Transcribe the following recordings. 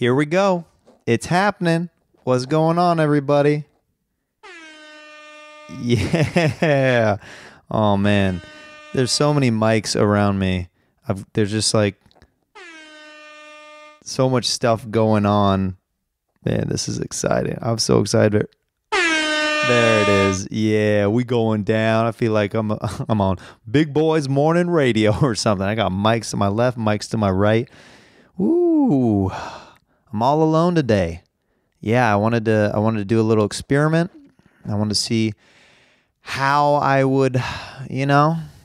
Here we go. It's happening. What's going on, everybody? Yeah. Oh, man. There's so many mics around me. There's just like so much stuff going on. Man, this is exciting. I'm so excited. There it is. Yeah, we going down. I feel like I'm on Big Boys Morning Radio or something. I got mics to my left, mics to my right. Ooh, I'm all alone today. Yeah, I wanted to do a little experiment. I wanted to see how I would,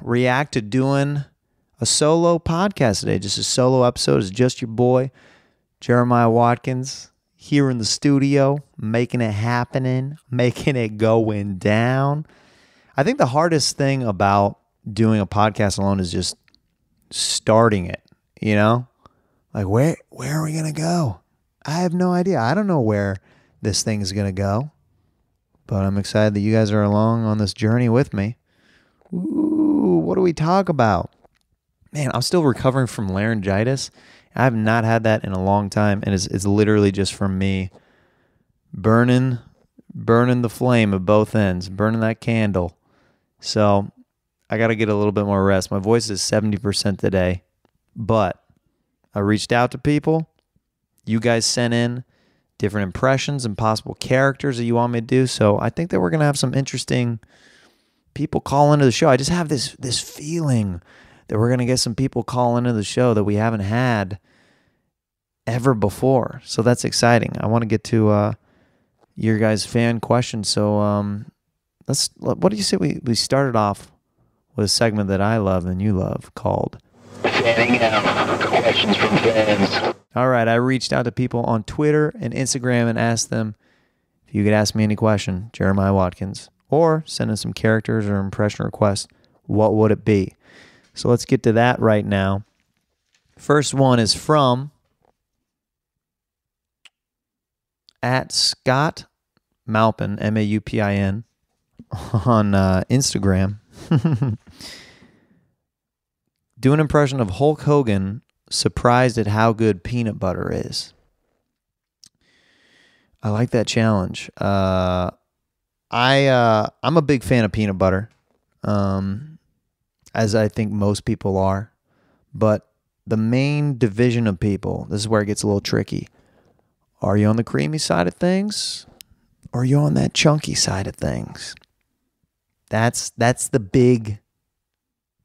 react to doing a solo podcast today. Just a solo episode. It's just your boy, Jeremiah Watkins, here in the studio, making it happening, making it going down. I think the hardest thing about doing a podcast alone is just starting it, Like, where are we going to go? I have no idea. I don't know where this thing is going to go, but I'm excited that you guys are along on this journey with me. Ooh, what do we talk about? Man, I'm still recovering from laryngitis. I have not had that in a long time, and it's literally just from me burning the flame at both ends, burning that candle. So I got to get a little bit more rest. My voice is 70% today, but I reached out to people. You guys sent in different impressions and possible characters that you want me to do. So I think that we're going to have some interesting people call into the show. I just have this feeling that we're going to get some people call into the show that we haven't had ever before. So that's exciting. I want to get to your guys' fan questions. So what do you say we started off with a segment that I love and you love called Fanning Out Questions from Fans. All right, I reached out to people on Twitter and Instagram and asked them if you could ask me any question, Jeremiah Watkins, or send in some characters or impression requests, what would it be? So let's get to that right now. First one is from @Scott Maupin, Maupin, on Instagram. Do an impression of Hulk Hogan, surprised at how good peanut butter is. I like that challenge. I'm a big fan of peanut butter, as I think most people are. But the main division of people, this is where it gets a little tricky. Are you on the creamy side of things, or are you on that chunky side of things? That's the big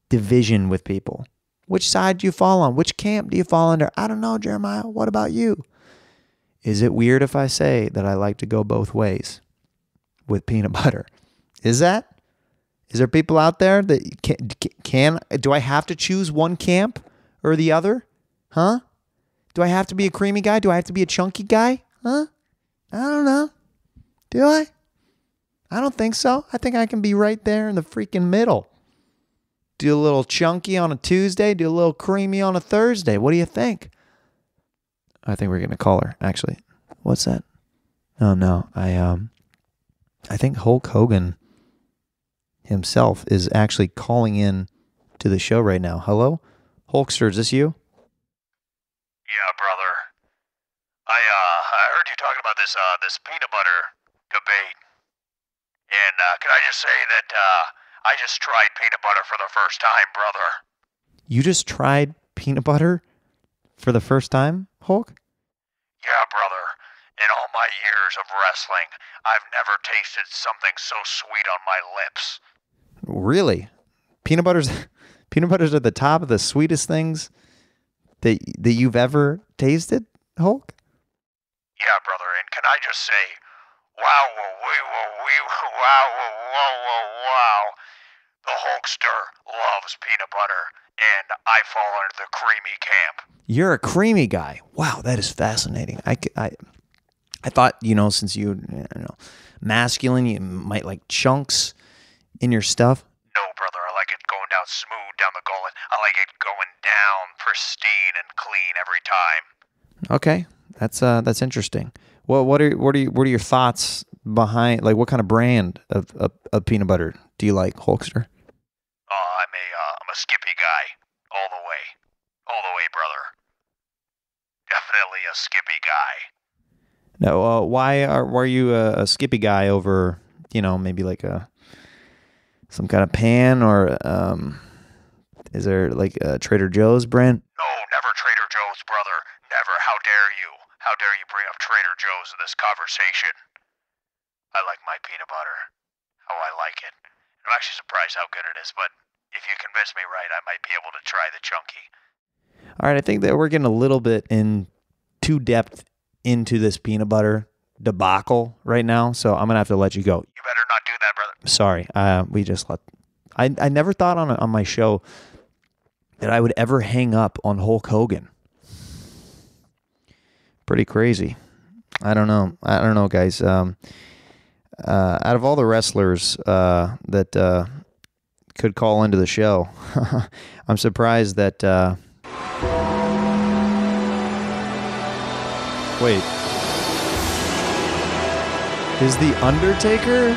division with people. Which side do you fall on? Which camp do you fall under? I don't know, Jeremiah. What about you? Is it weird if I say that I like to go both ways with peanut butter? Is that? Is there people out there that do I have to choose one camp or the other? Huh? Do I have to be a creamy guy? Do I have to be a chunky guy? Huh? I don't know. Do I? I don't think so. I think I can be right there in the freaking middle. Do a little chunky on a Tuesday, do a little creamy on a Thursday. What do you think? I think we're getting a caller, actually. What's that? Oh, no. I think Hulk Hogan himself is actually calling in to the show right now. Hello? Hulkster, is this you? Yeah, brother. I heard you talking about this peanut butter debate. And can I just say that I just tried peanut butter for the first time, brother. You just tried peanut butter for the first time, Hulk? Yeah, brother. In all my years of wrestling, I've never tasted something so sweet on my lips. Really? Peanut butter's at the top of the sweetest things that you've ever tasted, Hulk? Yeah, brother. And can I just say, wow, wow. The Hulkster loves peanut butter, and I fall under the creamy camp. You're a creamy guy. Wow, that is fascinating. I thought, since you masculine, you might like chunks in your stuff. No, brother, I like it going down smooth down the gullet. I like it going down pristine and clean every time. Okay, that's interesting. Well, what are your thoughts behind, like, what kind of brand of peanut butter do you like, Hulkster? I'm a Skippy guy, all the way, brother. Definitely a skippy guy. No, were you a skippy guy over, maybe like some kind of pan, or is there like a Trader Joe's, Brent? No, never Trader Joe's, brother. Never. How dare you? How dare you bring up Trader Joe's in this conversation? I like my peanut butter. How I like it. I'm actually surprised how good it is, but if you convince me right, I might be able to try the chunky. All right, I think that we're getting a little bit in too depth into this peanut butter debacle right now, so I'm gonna have to let you go. You better not do that, brother. Sorry, we just let. I never thought on my show that I would ever hang up on Hulk Hogan. Pretty crazy. I don't know, guys. Out of all the wrestlers that could call into the show, I'm surprised that. Wait. Is the Undertaker?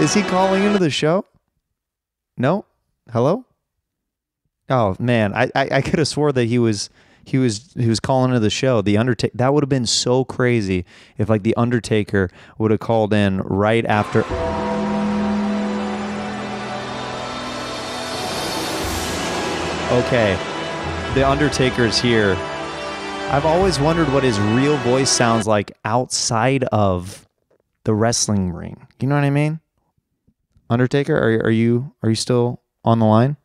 Is he calling into the show? No? Hello? Oh man, I could have swore that he was calling into the show. The Undertaker. That would have been so crazy if like the Undertaker would have called in right after. Okay, the Undertaker's here. I've always wondered what his real voice sounds like outside of the wrestling ring. You know what I mean? Undertaker, are you still on the line?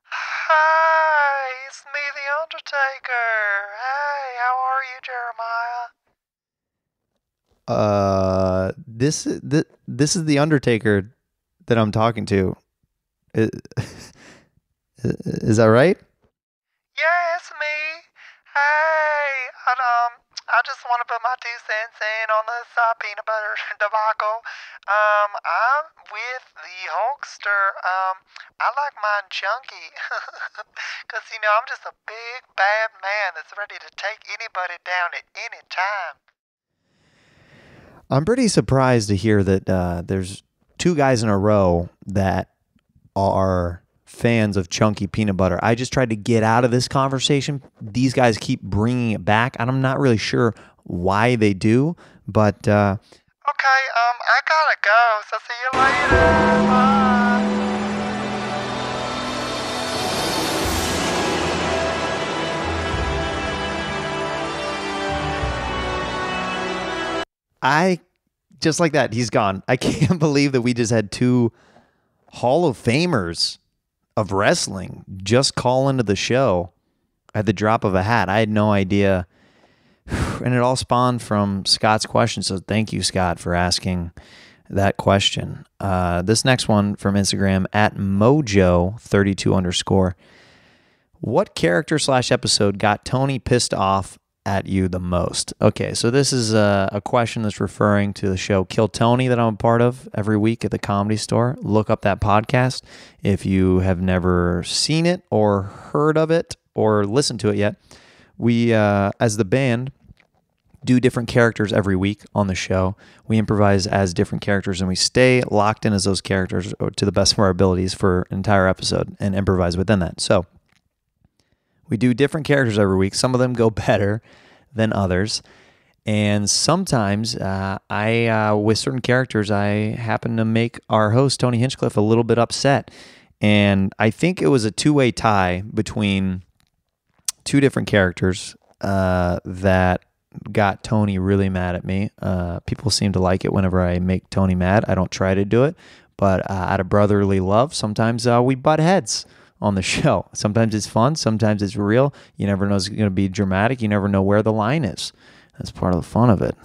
Hi, it's me, the Undertaker. Hey, how are you, Jeremiah? This is the Undertaker that I'm talking to. Is that right? Yeah, it's me. Hey, I just want to put my 2 cents in on this peanut butter debacle. I'm with the Hulkster. I like mine chunky. Because, I'm just a big, bad man that's ready to take anybody down at any time. I'm pretty surprised to hear that there's 2 guys in a row that are fans of chunky peanut butter. I just tried to get out of this conversation. These guys keep bringing it back, and I'm not really sure why they do, but okay, I gotta go, so see you later. Bye. Just like that, he's gone. I can't believe that we just had 2 Hall of Famers of wrestling just call into the show at the drop of a hat. I had no idea. And it all spawned from Scott's question. So thank you, Scott, for asking that question. This next one from Instagram at mojo32_. What character / episode got Tony pissed off at you the most? Okay, so this is a question that's referring to the show Kill Tony that I'm a part of every week at the Comedy Store. Look up that podcast if you have never seen it or heard of it or listened to it yet. We, as the band, do different characters every week on the show. We improvise as different characters and we stay locked in as those characters to the best of our abilities for an entire episode and improvise within that. So we do different characters every week. Some of them go better than others. And sometimes with certain characters, I happen to make our host, Tony Hinchcliffe, a little bit upset. And I think it was a 2-way tie between 2 different characters that got Tony really mad at me. People seem to like it whenever I make Tony mad. I don't try to do it, but out of brotherly love, sometimes we butt heads on the show. Sometimes it's fun. Sometimes it's real. You never know it's going to be dramatic. You never know where the line is. That's part of the fun of it.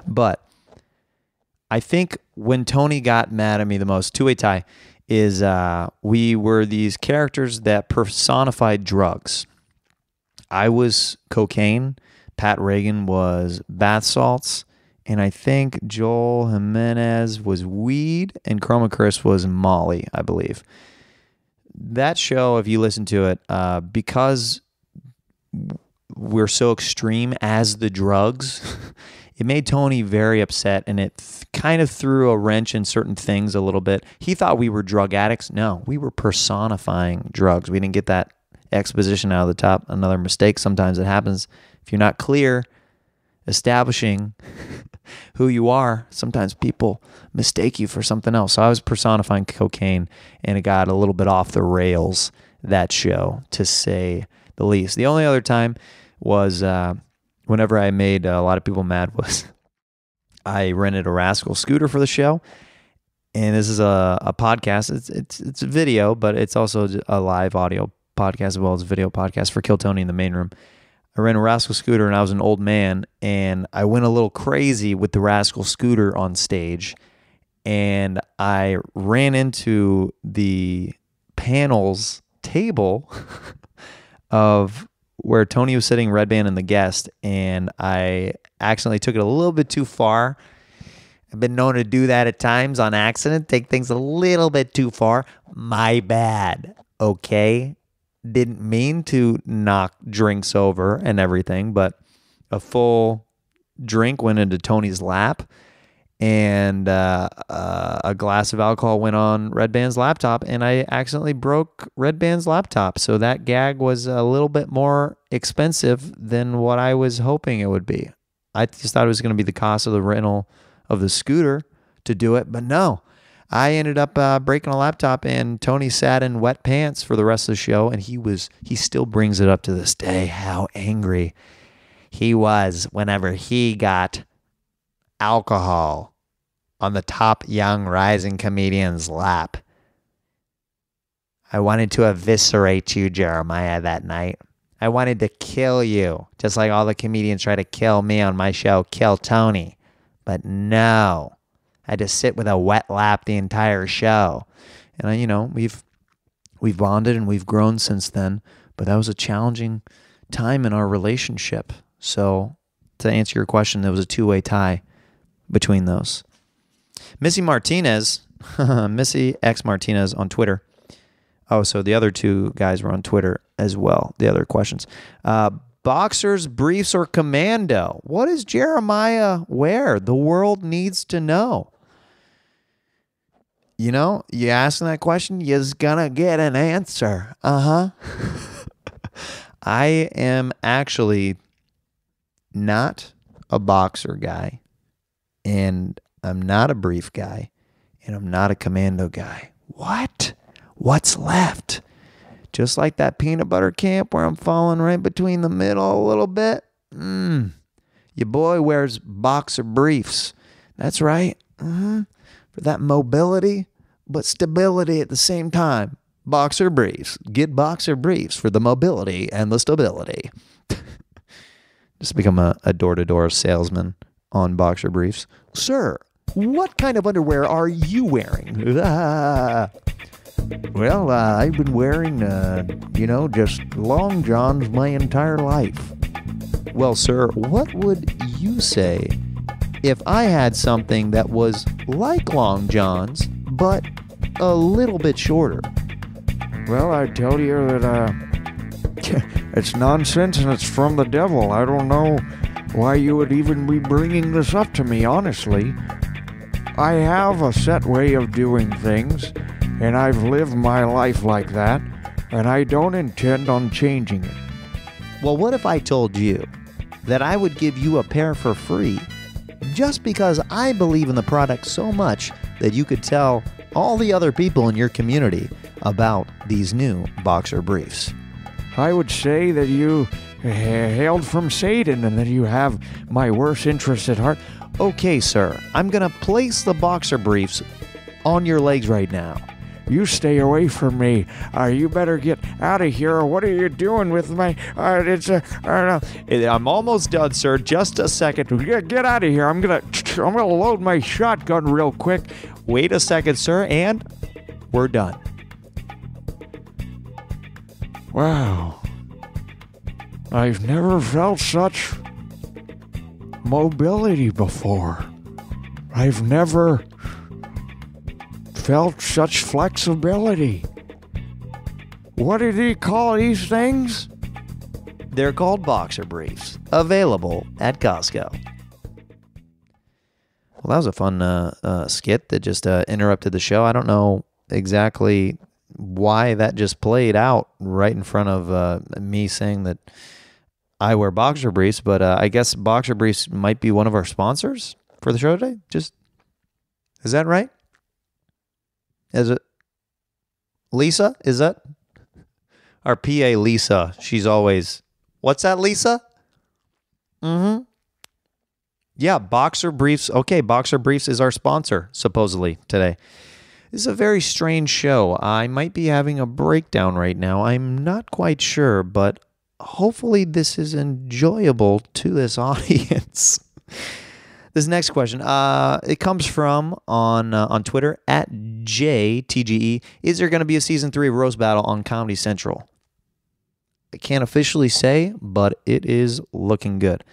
But I think when Tony got mad at me the most, 2-way tie, is we were these characters that personified drugs. I was cocaine. Pat Reagan was bath salts. And I think Joel Jimenez was weed. And Chroma Chris was Molly, I believe. That show, if you listen to it, because we're so extreme as the drugs, it made Tony very upset, and it kind of threw a wrench in certain things a little bit. He thought we were drug addicts. No, we were personifying drugs. We didn't get that exposition out of the top. Another mistake. Sometimes it happens. If you're not clear establishing who you are, sometimes people mistake you for something else. So I was personifying cocaine, and it got a little bit off the rails that show, to say the least. The only other time was whenever I made a lot of people mad was I rented a Rascal scooter for the show. And this is a podcast. It's a video, but it's also a live audio podcast as well as a video podcast for Kill Tony in the main room. I ran a Rascal scooter, and I was an old man, and I went a little crazy with the Rascal scooter on stage, and I ran into the panels table of where Tony was sitting, Red Band, and the guest, and I accidentally took it a little bit too far. I've been known to do that at times on accident, take things a little bit too far. My bad, okay? Didn't mean to knock drinks over and everything, but a full drink went into Tony's lap, and a glass of alcohol went on Red Band's laptop, and I accidentally broke Red Band's laptop. So that gag was a little bit more expensive than what I was hoping it would be. I just thought it was going to be the cost of the rental of the scooter to do it, but no. I ended up breaking a laptop, and Tony sat in wet pants for the rest of the show, and he still brings it up to this day how angry he was whenever he got alcohol on the top young rising comedian's lap. I wanted to eviscerate you, Jeremiah, that night. I wanted to kill you, just like all the comedians try to kill me on my show, Kill Tony. But no. I had to sit with a wet lap the entire show. And, we've bonded and we've grown since then. But that was a challenging time in our relationship. So to answer your question, there was a two-way tie between those. Missy Martinez, Missy X Martinez on Twitter. Oh, so the other two guys were on Twitter as well. The other questions. Boxers, briefs, or commando? What does Jeremiah wear? The world needs to know. You asking that question, you're gonna get an answer. I am actually not a boxer guy, and I'm not a brief guy, and I'm not a commando guy. What? What's left? Just like that peanut butter camp where I'm falling right between the middle a little bit. Your boy wears boxer briefs. That's right. For that mobility, but stability at the same time. Boxer briefs. Get boxer briefs for the mobility and the stability. Just become a door-to-door salesman on boxer briefs. Sir, what kind of underwear are you wearing? Well, I've been wearing, just long johns my entire life. Well, sir, what would you say if I had something that was like long johns, but a little bit shorter? Well, I tell you that, it's nonsense and it's from the devil. I don't know why you would even be bringing this up to me, honestly. I have a set way of doing things, and I've lived my life like that, and I don't intend on changing it. Well, what if I told you that I would give you a pair for free just because I believe in the product so much that you could tell all the other people in your community about these new boxer briefs? I would say that you hailed from Satan and that you have my worst interests at heart. Okay, sir, I'm going to place the boxer briefs on your legs right now. You stay away from me. You better get out of here. What are you doing with my... I'm almost done, sir. Just a second. Get out of here. I'm gonna load my shotgun real quick. Wait a second, sir, and we're done. Wow. I've never felt such mobility before. I've never felt such flexibility. What did he call these things? They're called boxer briefs. Available at Costco. Well, that was a fun skit that just interrupted the show. I don't know exactly why that just played out right in front of me saying that I wear boxer briefs, but I guess boxer briefs might be one of our sponsors for the show today. Is that right? Is it? Lisa? Is that? Our PA, Lisa. She's always, what's that, Lisa? Mm-hmm. Yeah, boxer briefs. Okay, boxer briefs is our sponsor, supposedly, today. This is a very strange show. I might be having a breakdown right now. I'm not quite sure, but hopefully this is enjoyable to this audience. This next question, it comes from on Twitter at JTGE. Is there going to be a season 3 of Roast Battle on Comedy Central? I can't officially say, but it is looking good.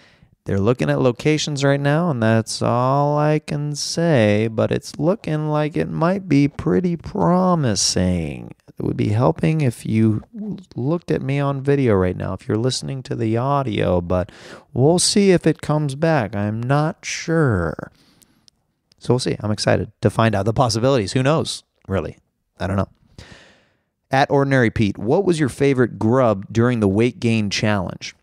They're looking at locations right now, and that's all I can say, but it's looking like it might be pretty promising. It would be helping if you looked at me on video right now, if you're listening to the audio, but we'll see if it comes back. I'm not sure. So we'll see. I'm excited to find out the possibilities. Who knows, really? I don't know. At Ordinary Pete, what was your favorite grub during the weight gain challenge?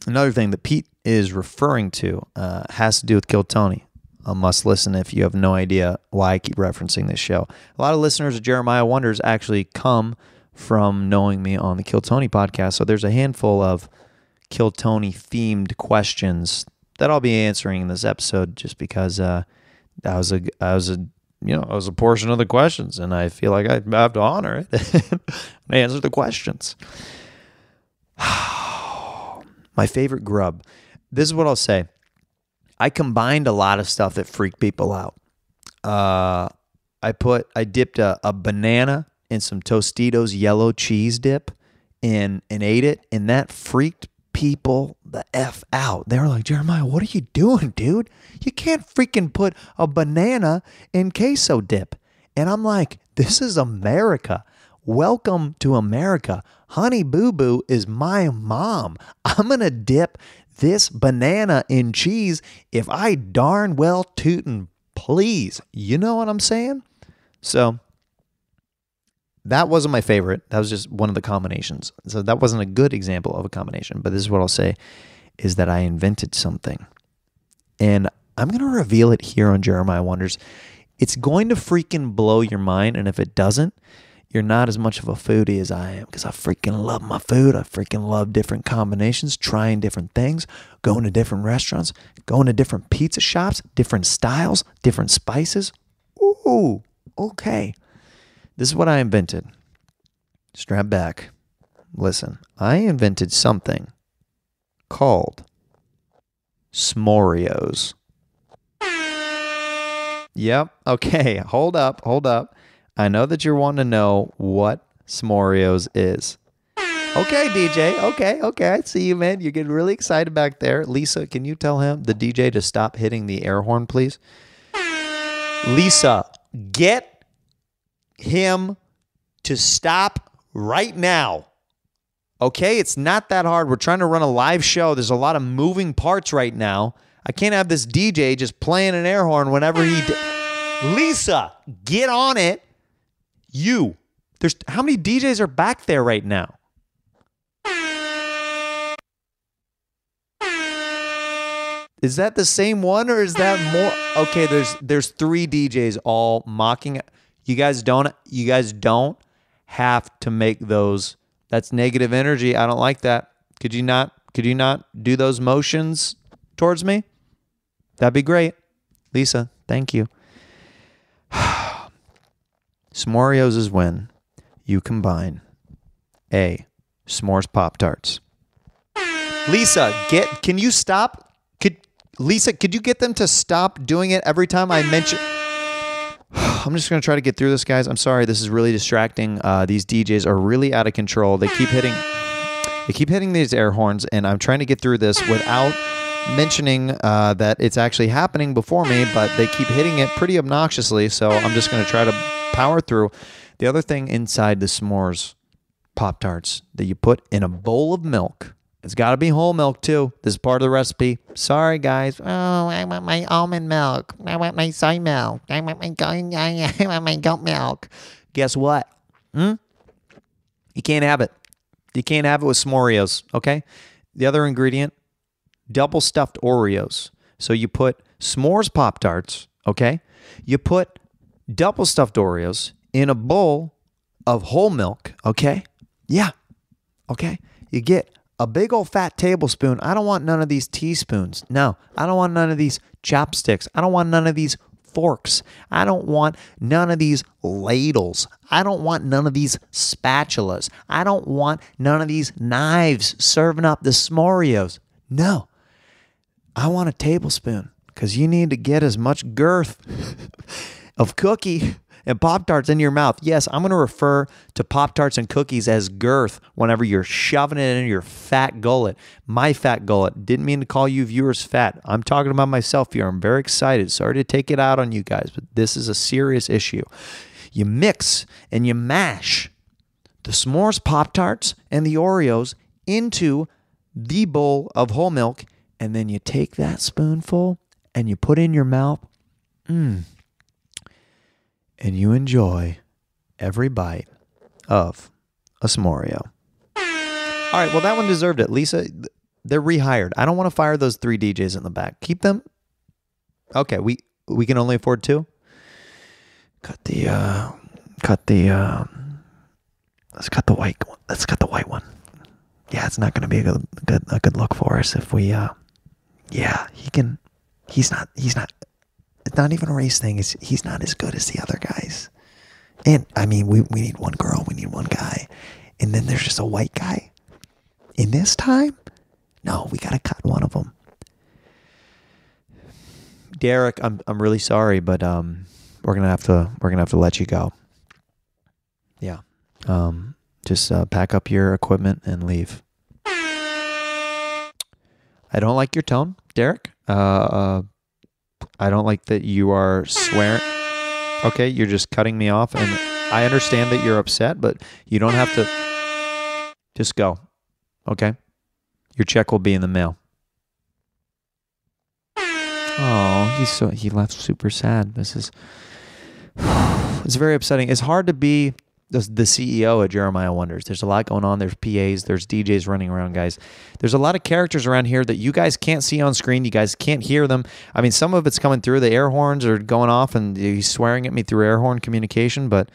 Another thing that Pete is referring to has to do with Kill Tony. A must listen if you have no idea why I keep referencing this show. A lot of listeners of Jeremiah Wonders actually come from knowing me on the Kill Tony podcast. So there's a handful of Kill Tony themed questions that I'll be answering in this episode just because that was a portion of the questions, and I feel like I have to honor it and answer the questions. My favorite grub. This is what I'll say. I combined a lot of stuff that freaked people out. I dipped a banana in some Tostitos yellow cheese dip and ate it, and that freaked people the F out. They were like, Jeremiah, what are you doing, dude? You can't freaking put a banana in queso dip. And I'm like, this is America. Welcome to America. Honey Boo Boo is my mom. I'm going to dip this banana in cheese if I darn well tootin' please. You know what I'm saying? So that wasn't my favorite. That was just one of the combinations. So that wasn't a good example of a combination. But this is what I'll say is that I invented something. And I'm going to reveal it here on Jeremiah Wonders. It's going to freaking blow your mind. And if it doesn't, you're not as much of a foodie as I am, because I freaking love my food. I freaking love different combinations, trying different things, going to different restaurants, going to different pizza shops, different styles, different spices. Ooh, okay. This is what I invented. Strap back. Listen, I invented something called s'morios. Yep. Okay. Hold up. I know that you're wanting to know what s'morios is. Okay, DJ. Okay. I see you, man. You're getting really excited back there. Lisa, can you tell the DJ, to stop hitting the air horn, please? Lisa, get him to stop right now. Okay? It's not that hard. We're trying to run a live show. There's a lot of moving parts right now. I can't have this DJ just playing an air horn whenever he... Lisa, get on it. There's how many DJs are back there right now? Is that the same one, or is that more? Okay, there's 3 DJs all mocking. You guys don't have to make those. That's negative energy. I don't like that. Could you not do those motions towards me? That'd be great. Lisa, thank you. S'morios is when you combine A, s'mores Pop-Tarts. Lisa, can you stop? Could you get them to stop doing it every time I mention... I'm just going to try to get through this, guys. I'm sorry. This is really distracting. These DJs are really out of control. They keep hitting these air horns, and I'm trying to get through this without mentioning that it's actually happening before me, but they keep hitting it pretty obnoxiously, so I'm just going to try to power through. The other thing inside the s'mores Pop-Tarts that you put in a bowl of milk, it's got to be whole milk too. This is part of the recipe. Sorry, guys. Oh, I want my almond milk. I want my soy milk. I want my goat milk. Guess what? You can't have it. You can't have it with s'moreos, okay? The other ingredient, double stuffed Oreos. So you put s'mores Pop-Tarts, okay? You put double stuffed Oreos in a bowl of whole milk, okay? Yeah, okay? You get a big old fat tablespoon. I don't want none of these teaspoons. No, I don't want none of these chopsticks. I don't want none of these forks. I don't want none of these ladles. I don't want none of these spatulas. I don't want none of these knives serving up the s'moreos. No, I want a tablespoon because you need to get as much girth of cookie and Pop-Tarts in your mouth. Yes, I'm going to refer to Pop-Tarts and cookies as girth whenever you're shoving it in your fat gullet. My fat gullet. Didn't mean to call you viewers fat. I'm talking about myself here. I'm very excited. Sorry to take it out on you guys, but this is a serious issue. You mix and you mash the s'mores Pop-Tarts and the Oreos into the bowl of whole milk, and then you take that spoonful and you put it in your mouth. And you enjoy every bite of a s'moreo. All right, well, that one deserved it. Lisa, they're rehired. I don't want to fire those 3 DJs in the back. Keep them. Okay, we can only afford 2. Let's cut the white one. Let's cut the white one. Yeah, it's not going to be a good look for us if we he's not it's not even a race thing. He's not as good as the other guys. And I mean, we need one girl, we need one guy. And then there's just a white guy. In this time? No, we got to cut one of them. Derek, I'm really sorry, but we're going to have to let you go. Yeah. Just pack up your equipment and leave. I don't like your tone, Derek. I don't like that you are swearing. Okay, you're just cutting me off, and I understand that you're upset, but you don't have to. Just go, okay? Your check will be in the mail. Oh, he left super sad. It's very upsetting. It's hard to be the CEO of Jeremiah Wonders. There's a lot going on. There's PAs. There's DJs running around, guys. There's a lot of characters around here that you guys can't see on screen. You guys can't hear them. I mean, some of it's coming through. The air horns are going off, and he's swearing at me through air horn communication, but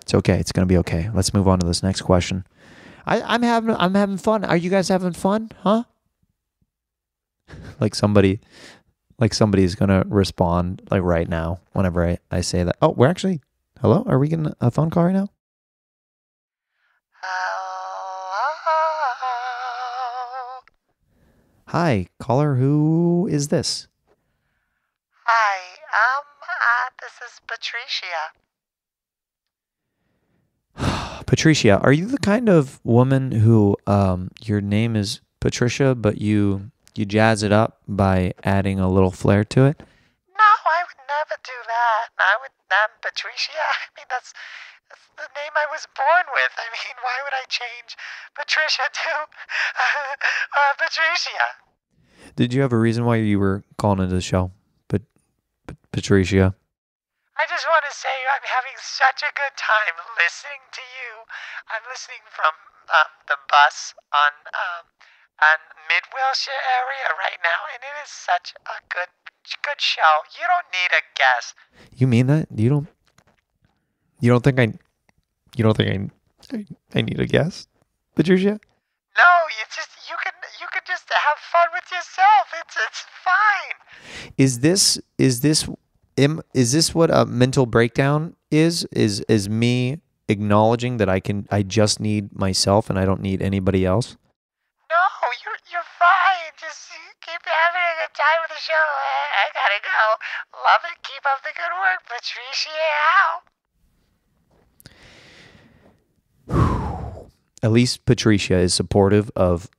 it's okay. It's going to be okay. Let's move on to this next question. I'm having fun. Are you guys having fun? Huh? Like somebody's going to respond like right now whenever I say that. Oh, we're actually, hello? Are we getting a phone call right now? Hello? Hi, caller. Who is this? Hi, this is Patricia. Patricia, are you the kind of woman who your name is Patricia, but you jazz it up by adding a little flair to it? No, I would never do that. I'm Patricia. I mean, that's the name I was born with. I mean, why would I change Patricia to Patricia? Did you have a reason why you were calling into the show, Patricia? I just want to say I'm having such a good time listening to you. I'm listening from the bus on Mid-Wilshire area right now, and it is such a good show. You don't need a guest. You mean that? You don't think I need a guest, Patricia? No, you can just have fun with yourself. It's fine. Is this what a mental breakdown is? Is me acknowledging that I just need myself and I don't need anybody else? No, you're fine. Just keep having a good time with the show. I gotta go. Love it. Keep up the good work, Patricia. At least Patricia is supportive of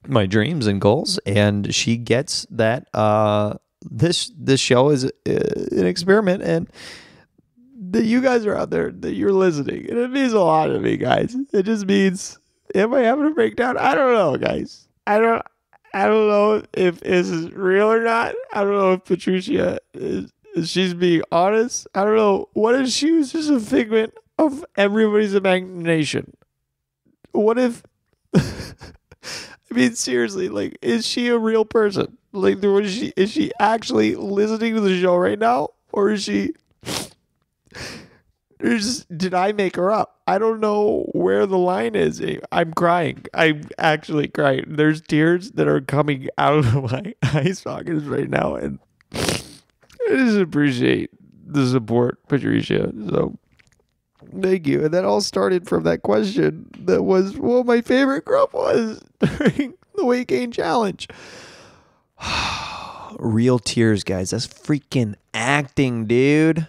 my dreams and goals, and she gets that this show is an experiment, and that you guys are out there, that you're listening, and it means a lot to me, guys. It just means, am I having a breakdown? I don't know, guys. I don't know if this is real or not. I don't know if Patricia she's being honest. I don't know. What if she was just a figment of everybody's imagination? What if, I mean, seriously, like, is she a real person? Like, is she actually listening to the show right now? Or is she, did I make her up? I don't know where the line is. I'm crying. I'm actually crying. There's tears that are coming out of my eye sockets right now. And I just appreciate the support, Patricia. So thank you. And that all started from that question that was what my favorite group was during the weight gain challenge. Real tears, guys. That's freaking acting, dude.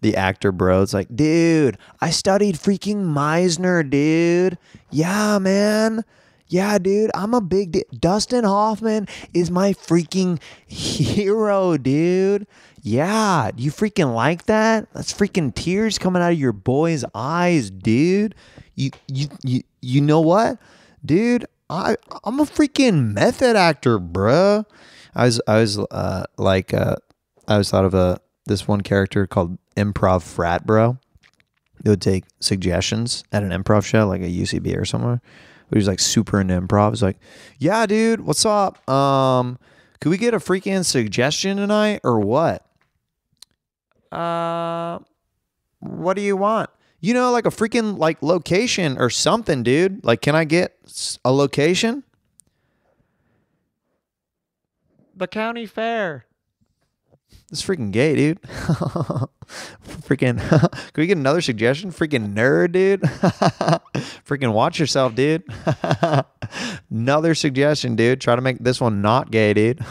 The actor bro. It's like, dude, I studied freaking Meisner, dude. Yeah, man. Yeah, dude, I'm a big Dustin Hoffman is my freaking hero, dude. Yeah, you freaking like that? That's freaking tears coming out of your boy's eyes, dude. You know what, dude? I'm a freaking method actor, bruh. I always thought of this one character called Improv Frat Bro. They would take suggestions at an improv show, like a UCB or somewhere. He was like super into improv. He's like, yeah, dude, what's up? Could we get a freaking suggestion tonight or what? What do you want? You know, like a freaking like location or something, dude. Like, can I get a location? The county fair. This is freaking gay, dude. Freaking, can we get another suggestion? Freaking nerd, dude. Freaking watch yourself, dude. Another suggestion, dude. Try to make this one not gay, dude.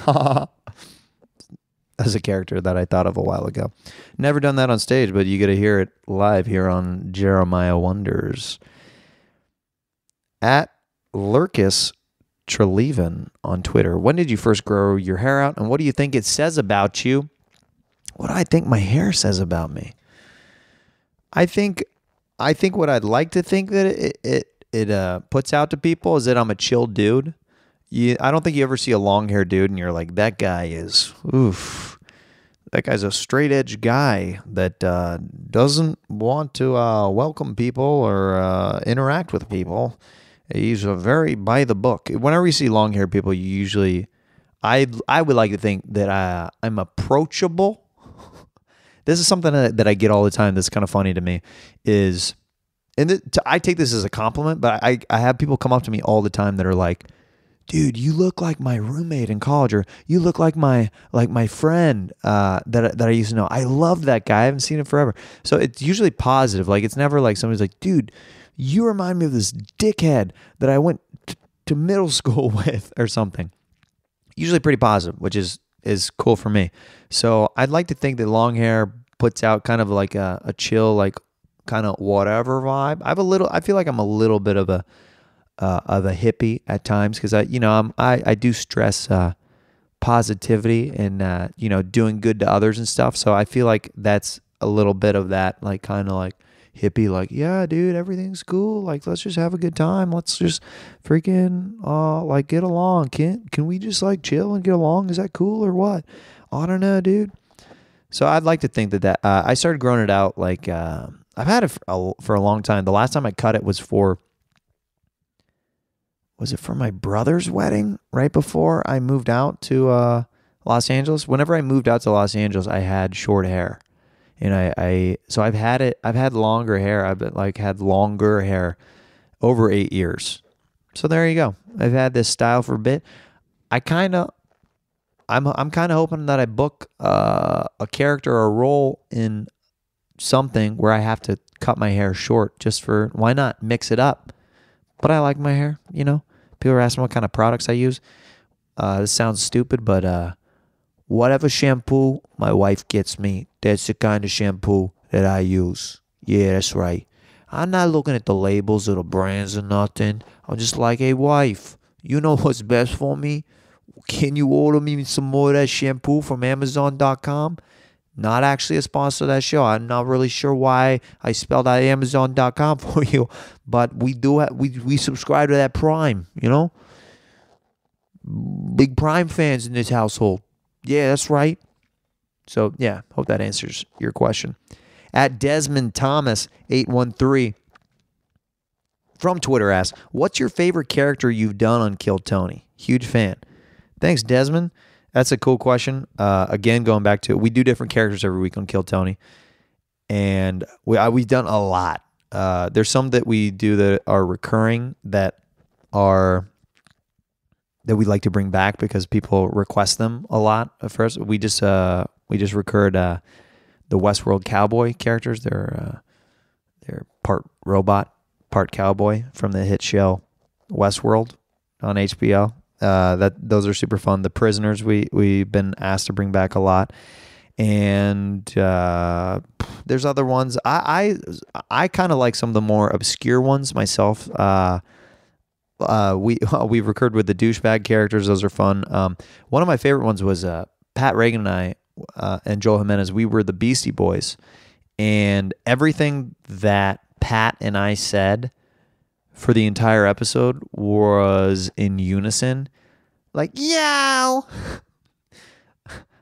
That's a character that I thought of a while ago. Never done that on stage, but you get to hear it live here on Jeremiah Wonders. At Lurkus Treleven on Twitter. When did you first grow your hair out, and what do you think it says about you? What do I think my hair says about me? I think what I'd like to think that it puts out to people is that I'm a chill dude. I don't think you ever see a long hair dude and you're like, that guy is, oof. That guy's a straight edge guy that doesn't want to welcome people or interact with people. He's a very by the book. Whenever you see long hair people, you usually, I would like to think that I'm approachable. This is something that I get all the time that's kind of funny to me is, I take this as a compliment, but I have people come up to me all the time that are like, dude, you look like my roommate in college, or you look like my friend that I used to know. I love that guy. I haven't seen him forever. So it's usually positive. Like, it's never like somebody's like, dude, you remind me of this dickhead that I went to middle school with or something. Usually pretty positive, which is cool for me. So I'd like to think that long hair puts out kind of like a chill, like kind of whatever vibe. I feel like I'm a little bit of a hippie at times, because I do stress positivity and doing good to others and stuff. So I feel like that's a little bit of that, like kind of like hippie, like, yeah, dude, everything's cool. Like, let's just have a good time. Let's just freaking like get along. Can we just like chill and get along? Is that cool or what? I don't know, dude. So I'd like to think that I started growing it out. Like I've had it for a long time. The last time I cut it was for my brother's wedding right before I moved out to Los Angeles. Whenever I moved out to Los Angeles, I had short hair. And so I've had longer hair. I've had longer hair over 8 years. So there you go. I've had this style for a bit. I'm kind of hoping that I book a character or a role in something where I have to cut my hair short, just for, why not mix it up? But I like my hair, People are asking what kind of products I use. This sounds stupid, but whatever shampoo my wife gets me, that's the kind of shampoo that I use. Yeah, that's right. I'm not looking at the labels or the brands or nothing. I'm just like, hey, wife, you know what's best for me? Can you order me some more of that shampoo from Amazon.com? Not actually a sponsor of that show. I'm not really sure why I spelled out Amazon.com for you, but we do we subscribe to that Prime, Big Prime fans in this household. Yeah, that's right. So, yeah, hope that answers your question. At Desmond Thomas 813 from Twitter asks, what's your favorite character you've done on Kill Tony? Huge fan. Thanks, Desmond. That's a cool question. Again, going back to it, we do different characters every week on Kill Tony, and we've done a lot. There's some that we do that are recurring that we like to bring back because people request them a lot. First, we just recurred the Westworld cowboy characters. They're part robot, part cowboy from the hit show Westworld on HBO. Those are super fun. The prisoners we've been asked to bring back a lot, and there's other ones. I kind of like some of the more obscure ones myself. We've recurred with the douchebag characters. Those are fun. One of my favorite ones was Pat Reagan and I and Joel Jimenez. We were the Beastie Boys, and everything that Pat and I said for the entire episode was in unison, like yow,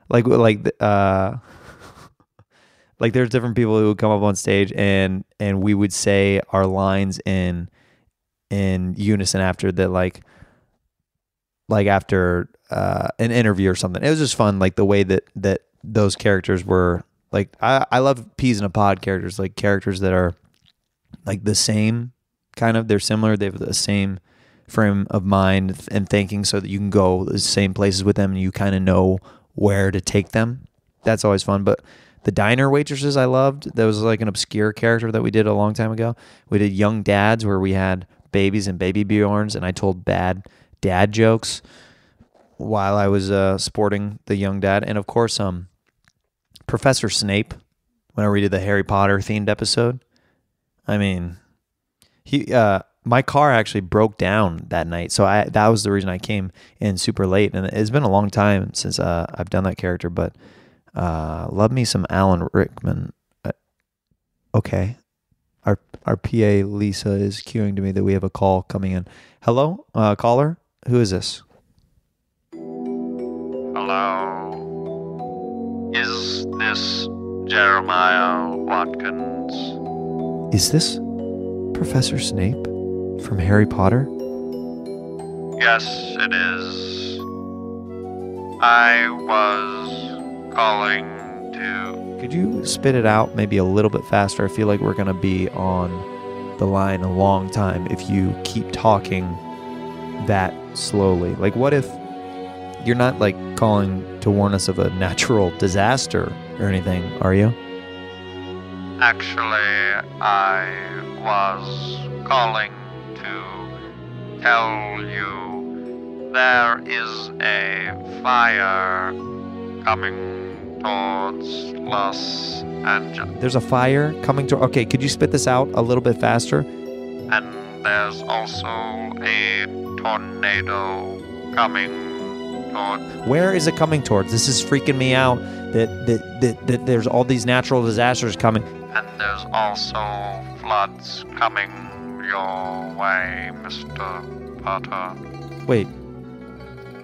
like there's different people who would come up on stage and we would say our lines in unison after that, like after an interview or something. It was just fun, like the way that those characters were. Like I love peas in a pod characters, like characters that are like the same kind of. They're similar. They have the same frame of mind and thinking, so that you can go the same places with them and you kind of know where to take them. That's always fun. But the diner waitresses I loved. That was like an obscure character that we did a long time ago. We did young dads where we had babies and baby Bjorns, and I told bad dad jokes while I was sporting the young dad. And of course, Professor Snape, whenever we did the Harry Potter themed episode. I mean, my car actually broke down that night, so that was the reason I came in super late. And it's been a long time since I've done that character, but love me some Alan Rickman. Okay. Our PA Lisa is cueing to me that we have a call coming in. Hello, caller. Who is this? Hello. Is this Jeremiah Watkins? Is this Professor Snape from Harry Potter? Yes, it is. I was calling to... Could you spit it out maybe a little bit faster? I feel like we're going to be on the line a long time if you keep talking that slowly. Like, what if you're not like calling to warn us of a natural disaster or anything, are you? Actually, I was calling to tell you there is a fire coming towards Los Angeles. There's a fire coming to... Okay, could you spit this out a little bit faster? And there's also a tornado coming towards... Where is it coming towards? This is freaking me out that there's all these natural disasters coming. And there's also floods coming your way, Mr. Potter. Wait.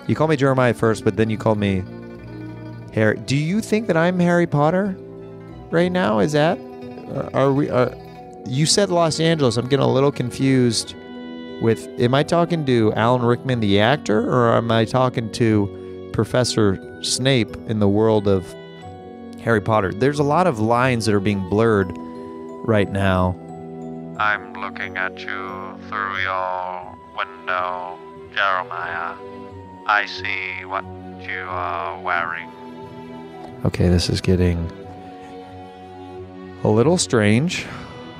You called me Jeremiah first, but then you called me Harry. Do you think that I'm Harry Potter right now? Is that... You said Los Angeles. I'm getting a little confused with... Am I talking to Alan Rickman, the actor, or am I talking to Professor Snape in the world of Harry Potter? There's a lot of lines that are being blurred right now. I'm looking at you through your window, Jeremiah. I see what you are wearing. Okay, this is getting a little strange,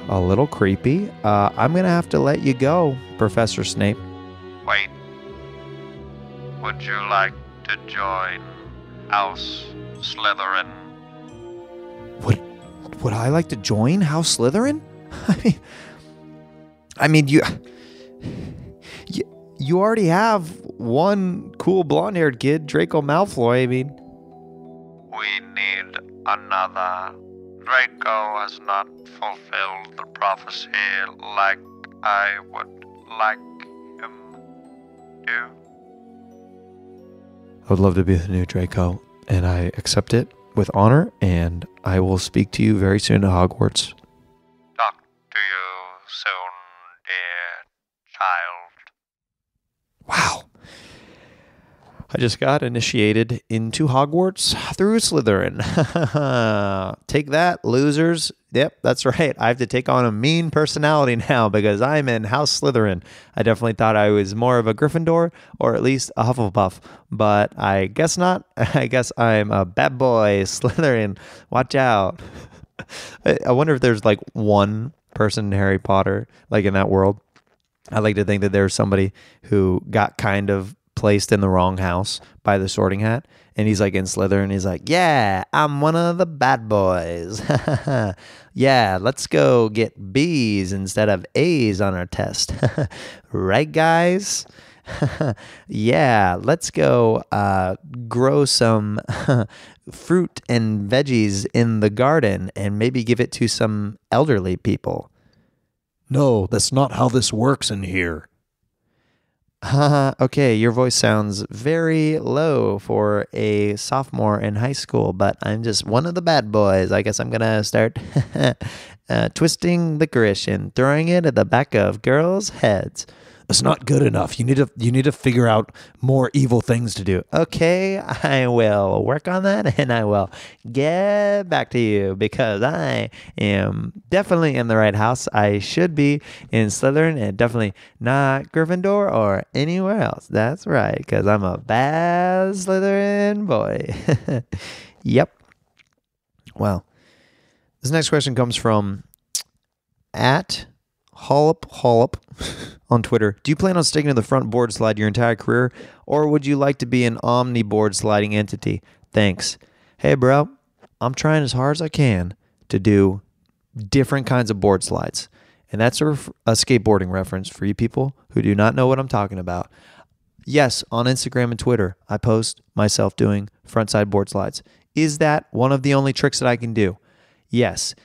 a little creepy. I'm going to have to let you go, Professor Snape. Wait. Would you like to join House Slytherin? Would I like to join House Slytherin? I mean, you already have one cool blonde-haired kid, Draco Malfoy. I mean, we need another. Draco has not fulfilled the prophecy like I would like him to. I would love to be the new Draco, and I accept it with honor, and I will speak to you very soon at Hogwarts. Talk to you soon, dear child. Wow. I just got initiated into Hogwarts through Slytherin. Take that, losers. Yep, that's right. I have to take on a mean personality now because I'm in House Slytherin. I definitely thought I was more of a Gryffindor or at least a Hufflepuff, but I guess not. I guess I'm a bad boy, Slytherin. Watch out. I wonder if there's like one person in Harry Potter, like in that world. I like to think that there's somebody who got kind of placed in the wrong house by the Sorting Hat, and he's like in Slytherin. He's like, yeah, I'm one of the bad boys. Yeah, let's go get B's instead of A's on our test. Right, guys? Yeah, let's go grow some fruit and veggies in the garden and maybe give it to some elderly people. No, that's not how this works in here. Okay, your voice sounds very low for a sophomore in high school, but I'm just one of the bad boys. I guess I'm going to start twisting licorice and throwing it at the back of girls' heads. That's not good enough. You need to figure out more evil things to do. Okay, I will work on that, and I will get back to you because I am definitely in the right house. I should be in Slytherin and definitely not Gryffindor or anywhere else. That's right, because I'm a bad Slytherin boy. Yep. Well, this next question comes from @Hollop on Twitter. Do you plan on sticking to the front board slide your entire career, or would you like to be an omni board sliding entity? Thanks. Hey, bro, I'm trying as hard as I can to do different kinds of board slides. And that's a skateboarding reference for you people who do not know what I'm talking about. Yes, on Instagram and Twitter, I post myself doing frontside board slides. Is that one of the only tricks that I can do? Yes.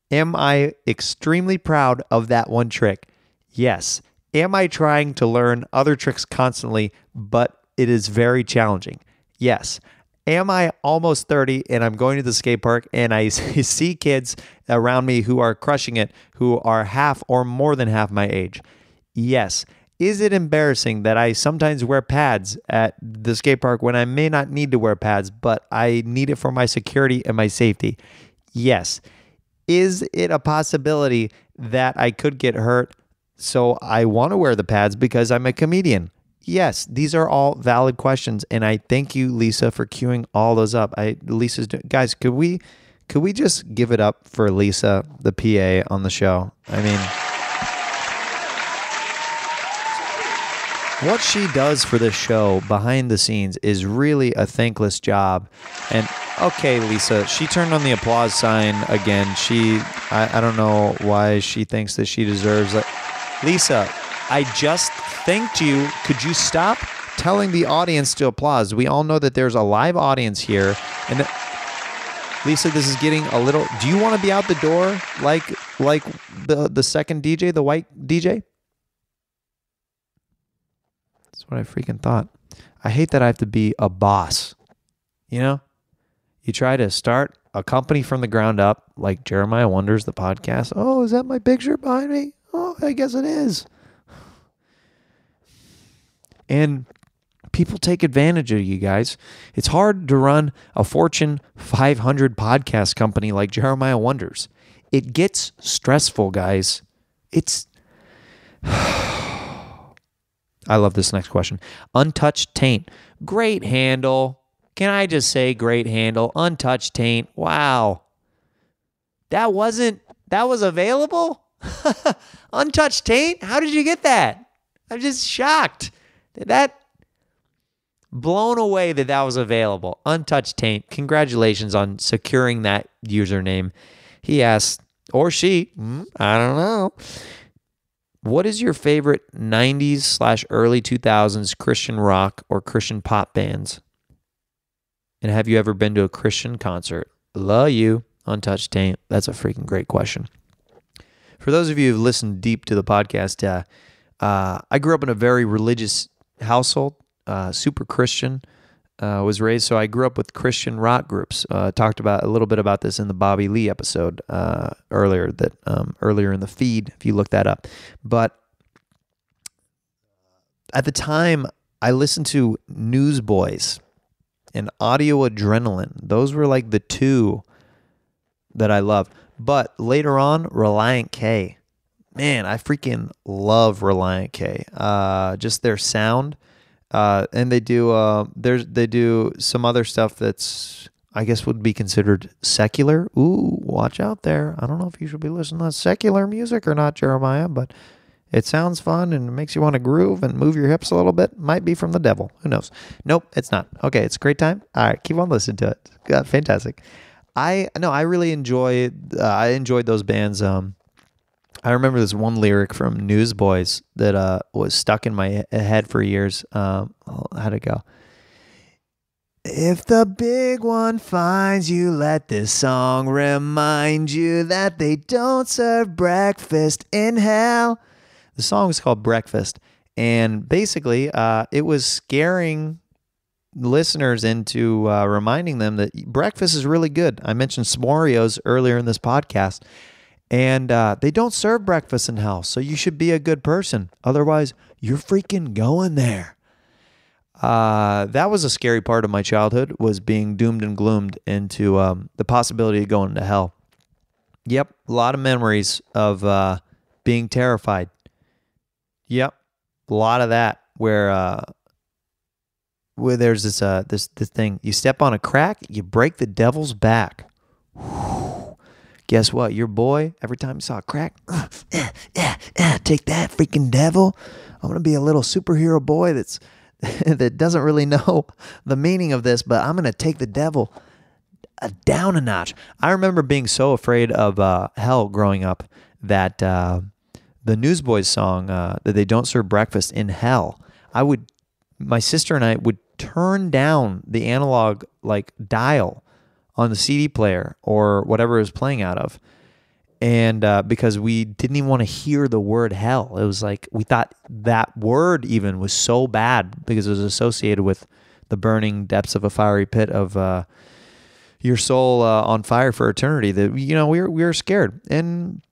Am I extremely proud of that one trick? Yes. Am I trying to learn other tricks constantly, but it is very challenging? Yes. Am I almost 30 and I'm going to the skate park and I see kids around me who are crushing it, who are half or more than half my age? Yes. Is it embarrassing that I sometimes wear pads at the skate park when I may not need to wear pads, but I need it for my security and my safety? Yes. Is it a possibility that I could get hurt, so I want to wear the pads because I'm a comedian? Yes, these are all valid questions, and I thank you, Lisa, for queuing all those up. Guys, could we just give it up for Lisa, the PA on the show? I mean, what she does for this show behind the scenes is really a thankless job. And okay, Lisa, she turned on the applause sign again. I don't know why she thinks that she deserves it. Lisa, I just thanked you. Could you stop telling the audience to applaud? We all know that there's a live audience here. And Lisa, this is getting a little... Do you want to be out the door like the second DJ, the white DJ? That's what I freaking thought. I hate that I have to be a boss. You know? You try to start a company from the ground up, like Jeremiah Wonders, the podcast. Oh, is that my picture behind me? Oh, I guess it is. And people take advantage of you guys. It's hard to run a Fortune 500 podcast company like Jeremiah Wonders. It gets stressful, guys. I love this next question. Untouched Taint. Great handle. Can I just say great handle? Untouched Taint. Wow. That was available? Untouched Taint? How did you get that? I'm just shocked. Blown away that was available. Untouched Taint. Congratulations on securing that username. He asked, or she, I don't know. What is your favorite 90s/early 2000s Christian rock or Christian pop bands? And have you ever been to a Christian concert? Love you. Untouched Taint. That's a freaking great question. For those of you who've listened deep to the podcast, I grew up in a very religious household, super Christian. was raised, so I grew up with Christian rock groups. Talked about a little bit about this in the Bobby Lee episode earlier in the feed, if you look that up. But at the time, I listened to Newsboys and Audio Adrenaline. Those were like the two that I loved. But later on, Reliant K. Man, I freaking love Reliant K. Just their sound. And they do some other stuff that's, I guess, would be considered secular. Ooh, watch out there. I don't know if you should be listening to secular music or not, Jeremiah, but it sounds fun and it makes you want to groove and move your hips a little bit. Might be from the devil. Who knows? Nope, it's not. Okay, it's a great time. All right, keep on listening to it. Fantastic. I really enjoyed those bands. I remember this one lyric from Newsboys that was stuck in my head for years. How'd it go? If the big one finds you, let this song remind you that they don't serve breakfast in hell. The song was called Breakfast, and basically it was scaring listeners into reminding them that breakfast is really good. I mentioned s'moreos earlier in this podcast, and they don't serve breakfast in hell, so you should be a good person. Otherwise, you're freaking going there. That was a scary part of my childhood, was being doomed and gloomed into the possibility of going to hell. Yep, a lot of memories of being terrified. Yep, a lot of that where there's this thing. You step on a crack, you break the devil's back. Whew. Guess what? Your boy, every time he saw a crack, take that freaking devil. I'm gonna be a little superhero boy that doesn't really know the meaning of this, but I'm gonna take the devil down a notch. I remember being so afraid of hell growing up that the Newsboys song that they don't serve breakfast in hell, my sister and I would turn down the analog like dial on the CD player or whatever it was playing out of, and because we didn't even want to hear the word hell. It was like we thought that word even was so bad because it was associated with the burning depths of a fiery pit of your soul on fire for eternity, that we were scared, and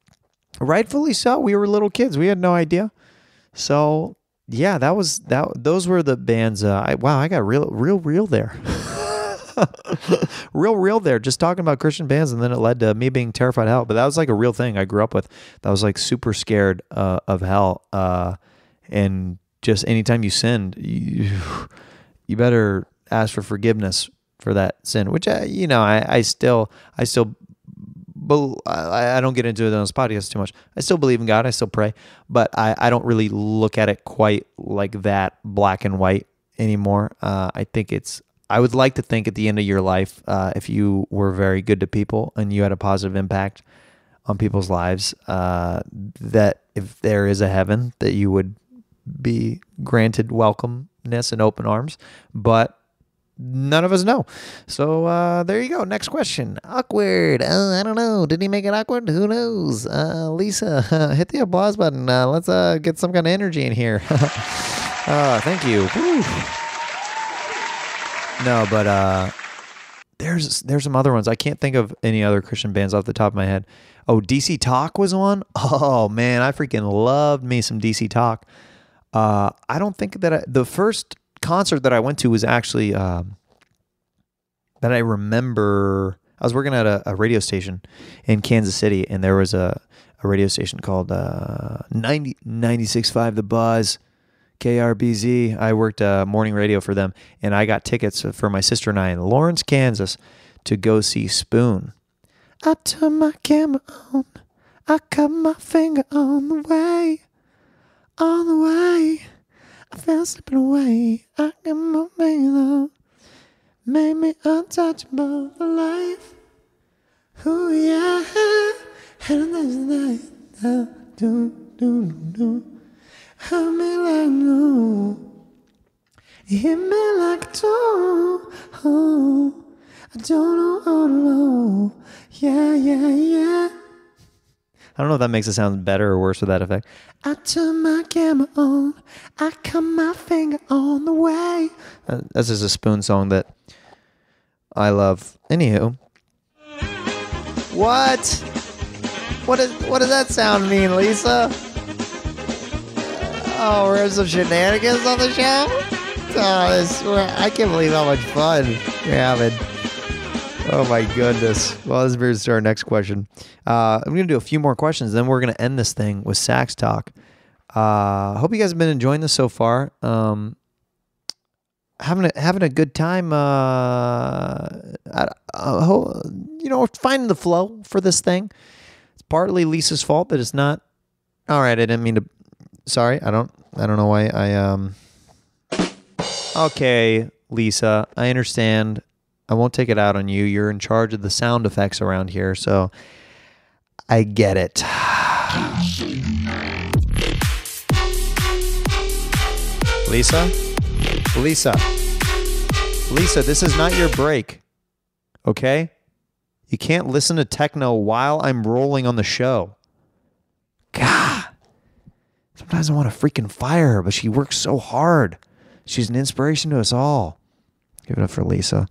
rightfully so. We were little kids. We had no idea. So yeah, those were the bands. I got real there. real there, just talking about Christian bands, and then it led to me being terrified of hell. But that was like a real thing I grew up with. That was like super scared of hell. And just anytime you sinned, you better ask for forgiveness for that sin, which I still I don't get into it on this podcast too much. I still believe in God. I still pray, but I don't really look at it quite like that black and white anymore. I would like to think at the end of your life, if you were very good to people and you had a positive impact on people's lives, that if there is a heaven, that you would be granted welcomeness and open arms. But none of us know. So there you go. Next question. Awkward. I don't know. Did he make it awkward? Who knows? Lisa, hit the applause button. Let's get some kind of energy in here. Thank you. Woo. No, but there's some other ones. I can't think of any other Christian bands off the top of my head. Oh, DC Talk was one. Oh man, I freaking loved me some DC Talk. I don't think that the first concert that I went to was actually that I remember. I was working at a radio station in Kansas City, and there was a radio station called 96.5 The Buzz, KRBZ. I worked morning radio for them, and I got tickets for my sister and I in Lawrence, Kansas, to go see Spoon. I turned my camera on, I cut my finger on the way. I fell slipping away. I got my finger, made me untouchable for life. Ooh yeah, and this night, do. Hit me like no, hit me like a toe. Oh, I don't know how to know. Yeah. I don't know if that makes it sound better or worse with that effect. I turn my camera on. I cut my finger on the way. This is a Spoon song that I love. Anywho. What? What does that sound mean, Lisa? Oh, we're having some shenanigans on the show? Oh, I can't believe how much fun you're having. Oh my goodness. Well, this brings us to our next question. I'm going to do a few more questions, then we're going to end this thing with sax talk. Hope you guys have been enjoying this so far. Having a good time. Finding the flow for this thing. It's partly Lisa's fault that it's not. All right, I didn't mean to. Sorry, I don't know why I. Okay, Lisa, I understand. I won't take it out on you. You're in charge of the sound effects around here, so I get it. Lisa, this is not your break, okay? You can't listen to techno while I'm rolling on the show. God, sometimes I want to freaking fire her, but she works so hard. She's an inspiration to us all. Give it up for Lisa.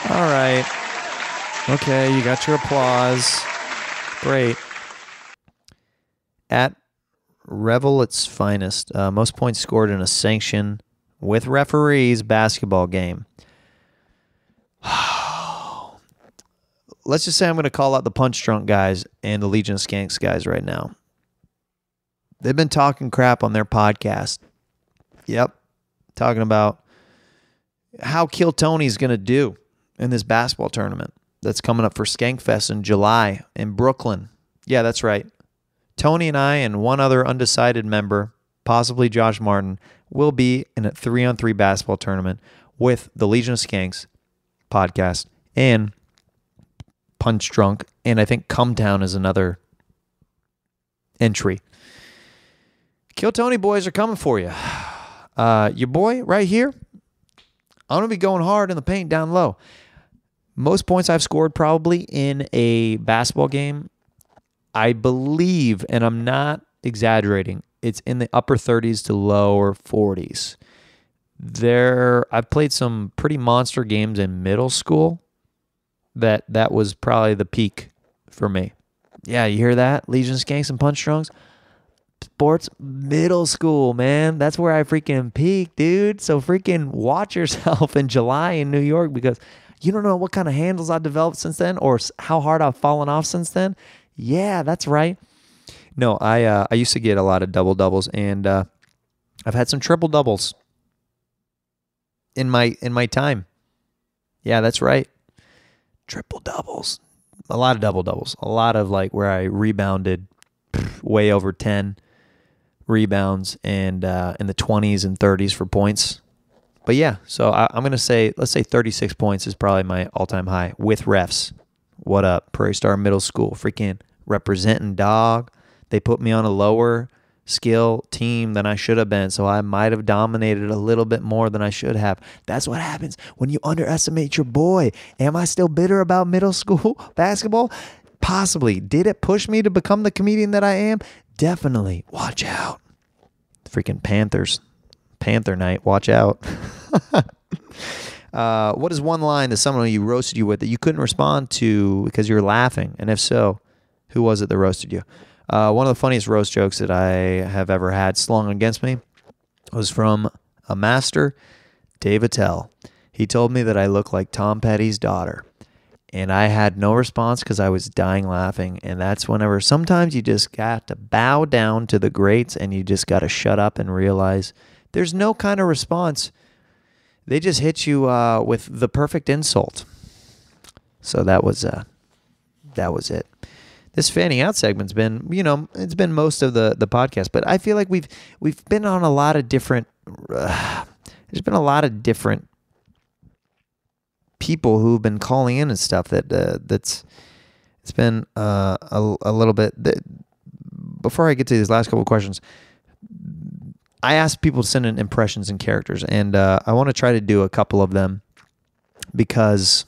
All right. Okay, you got your applause. Great. At Revel its finest, most points scored in a sanction with referees basketball game. Let's just say I'm going to call out the Punch Drunk guys and the Legion of Skanks guys right now. They've been talking crap on their podcast. Yep. Talking about how Kill Tony's going to do in this basketball tournament that's coming up for Skankfest in July in Brooklyn. Yeah, that's right. Tony and I and one other undecided member, possibly Josh Martin, will be in a 3-on-3 basketball tournament with the Legion of Skanks podcast and Punch Drunk, and I think Cumtown is another entry. Kill Tony boys are coming for you. Your boy right here, I'm going to be going hard in the paint down low. Most points I've scored probably in a basketball game, I believe, and I'm not exaggerating, it's in the upper 30s to lower 40s. I've played some pretty monster games in middle school. That was probably the peak for me. Yeah, you hear that? Legion, Skanks, and Punch Drunks? Sports middle school, man. That's where I freaking peaked, dude. So freaking watch yourself in July in New York, because you don't know what kind of handles I've developed since then or how hard I've fallen off since then. Yeah, that's right. No, I used to get a lot of double-doubles, and I've had some triple-doubles in my time. Yeah, that's right. Triple-doubles. A lot of double-doubles. A lot of like where I rebounded way over 10 rebounds and in the 20s and 30s for points. But yeah, so I'm going to say, let's say 36 points is probably my all-time high with refs. What up? Prairie Star Middle School. Freaking representing, dog. They put me on a lower skill team than I should have been, so I might have dominated a little bit more than I should have. That's what happens when you underestimate your boy. Am I still bitter about middle school basketball? Possibly. Did it push me to become the comedian that I am? Definitely. Watch out. Freaking Panthers. Panther night. Watch out. What is one line that someone you roasted you with that you couldn't respond to because you were laughing? And if so, who was it that roasted you? One of the funniest roast jokes that I have ever had slung against me was from a master, Dave Attell. He told me that I look like Tom Petty's daughter. And I had no response because I was dying laughing. And that's whenever sometimes you just got to bow down to the greats and you just got to shut up and realize there's no kind of response. They just hit you with the perfect insult. So that was it. This fanning out segment's been, it's been most of the podcast, but I feel like we've been on a lot of different. There's been a lot of different people who've been calling in and stuff it's been a little bit. Before I get to these last couple of questions, I asked people to send in impressions and characters, and I want to try to do a couple of them because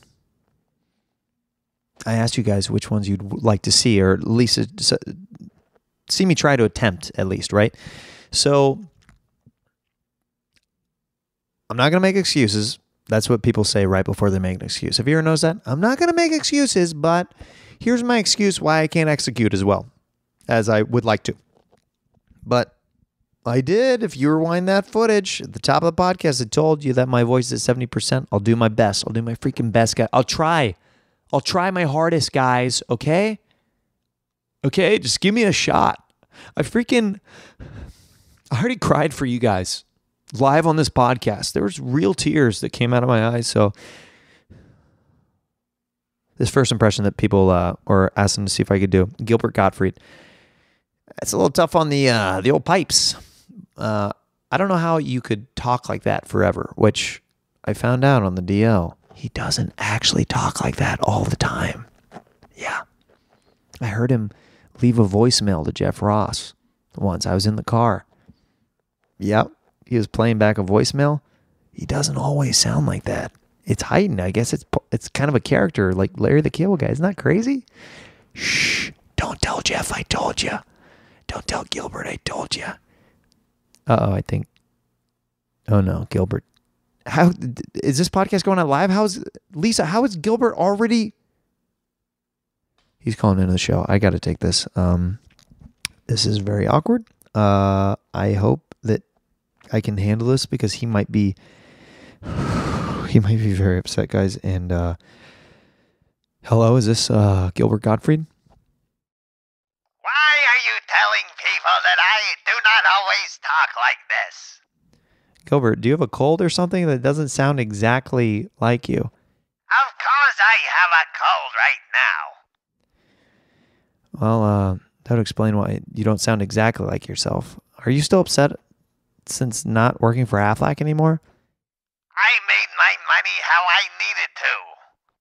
I asked you guys which ones you'd like to see, or at least see me try to attempt, at least, right? So I'm not going to make excuses. That's what people say right before they make an excuse. Have you ever noticed that? I'm not going to make excuses, but here's my excuse why I can't execute as well as I would like to. But I did. If you rewind that footage at the top of the podcast, I told you that my voice is at 70%. I'll do my best. I'll do my freaking best, guys. I'll try my hardest, guys. Okay? Okay? Just give me a shot. I already cried for you guys live on this podcast. There was real tears that came out of my eyes. So this first impression that people or asked them to see if I could do, Gilbert Gottfried. It's a little tough on the old pipes. I don't know how you could talk like that forever, which I found out on the DL. He doesn't actually talk like that all the time. Yeah. I heard him leave a voicemail to Jeff Ross once. I was in the car. Yep. He was playing back a voicemail. He doesn't always sound like that. It's heightened. I guess it's kind of a character like Larry the Cable Guy. Isn't that crazy? Shh. Don't tell Jeff I told you. Don't tell Gilbert I told you. Uh-oh, I think. Oh, no, Gilbert. How is this podcast going out live? Lisa, how is Gilbert already? He's calling into the show. I got to take this. This is very awkward. I hope that I can handle this because he might be very upset, guys. And hello, is this Gilbert Gottfried? Why are you telling people that I do not always talk like this? Gilbert, do you have a cold or something that doesn't sound exactly like you? Of course I have a cold right now. Well, that would explain why you don't sound exactly like yourself. Are you still upset since not working for Aflac anymore? I made my money how I needed to.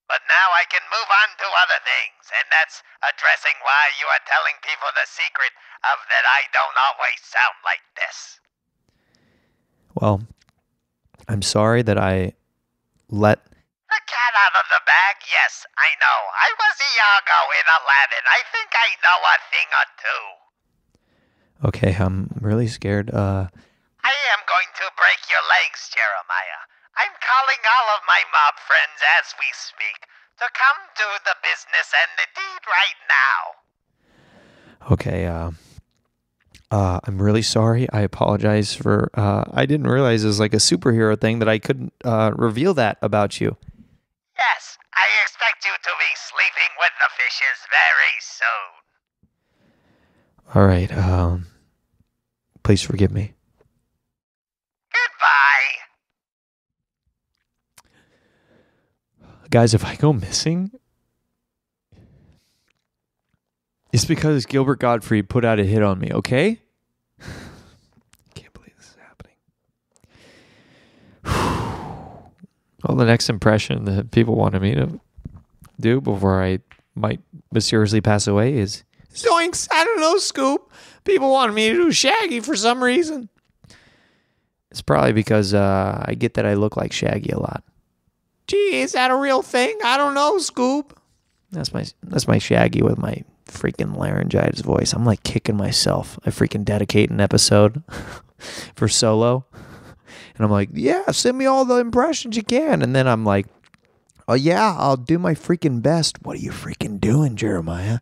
But now I can move on to other things, and that's addressing why you are telling people the secret of that I don't always sound like this. Well, I'm sorry that I let... The cat out of the bag? Yes, I know. I was Iago in Aladdin. I think I know a thing or two. Okay, I'm really scared. I am going to break your legs, Jeremiah. I'm calling all of my mob friends as we speak to come to the business and the deed right now. Okay, I'm really sorry. I apologize for, I didn't realize it was like a superhero thing that I couldn't reveal that about you. Yes, I expect you to be sleeping with the fishes very soon. All right, please forgive me. Goodbye. Guys, if I go missing, it's because Gilbert Gottfried put out a hit on me, okay? Can't believe this is happening. Well, the next impression that people wanted me to do before I might mysteriously pass away is Zoinks! I don't know, Scoop. People wanted me to do Shaggy for some reason. It's probably because I get that I look like Shaggy a lot. Gee, is that a real thing? I don't know, Scoop. That's my Shaggy with my freaking laryngitis voice. I'm like kicking myself. I freaking dedicate an episode for Solo. And I'm like, yeah, send me all the impressions you can. And then I'm like, oh yeah, I'll do my freaking best. What are you freaking doing, Jeremiah?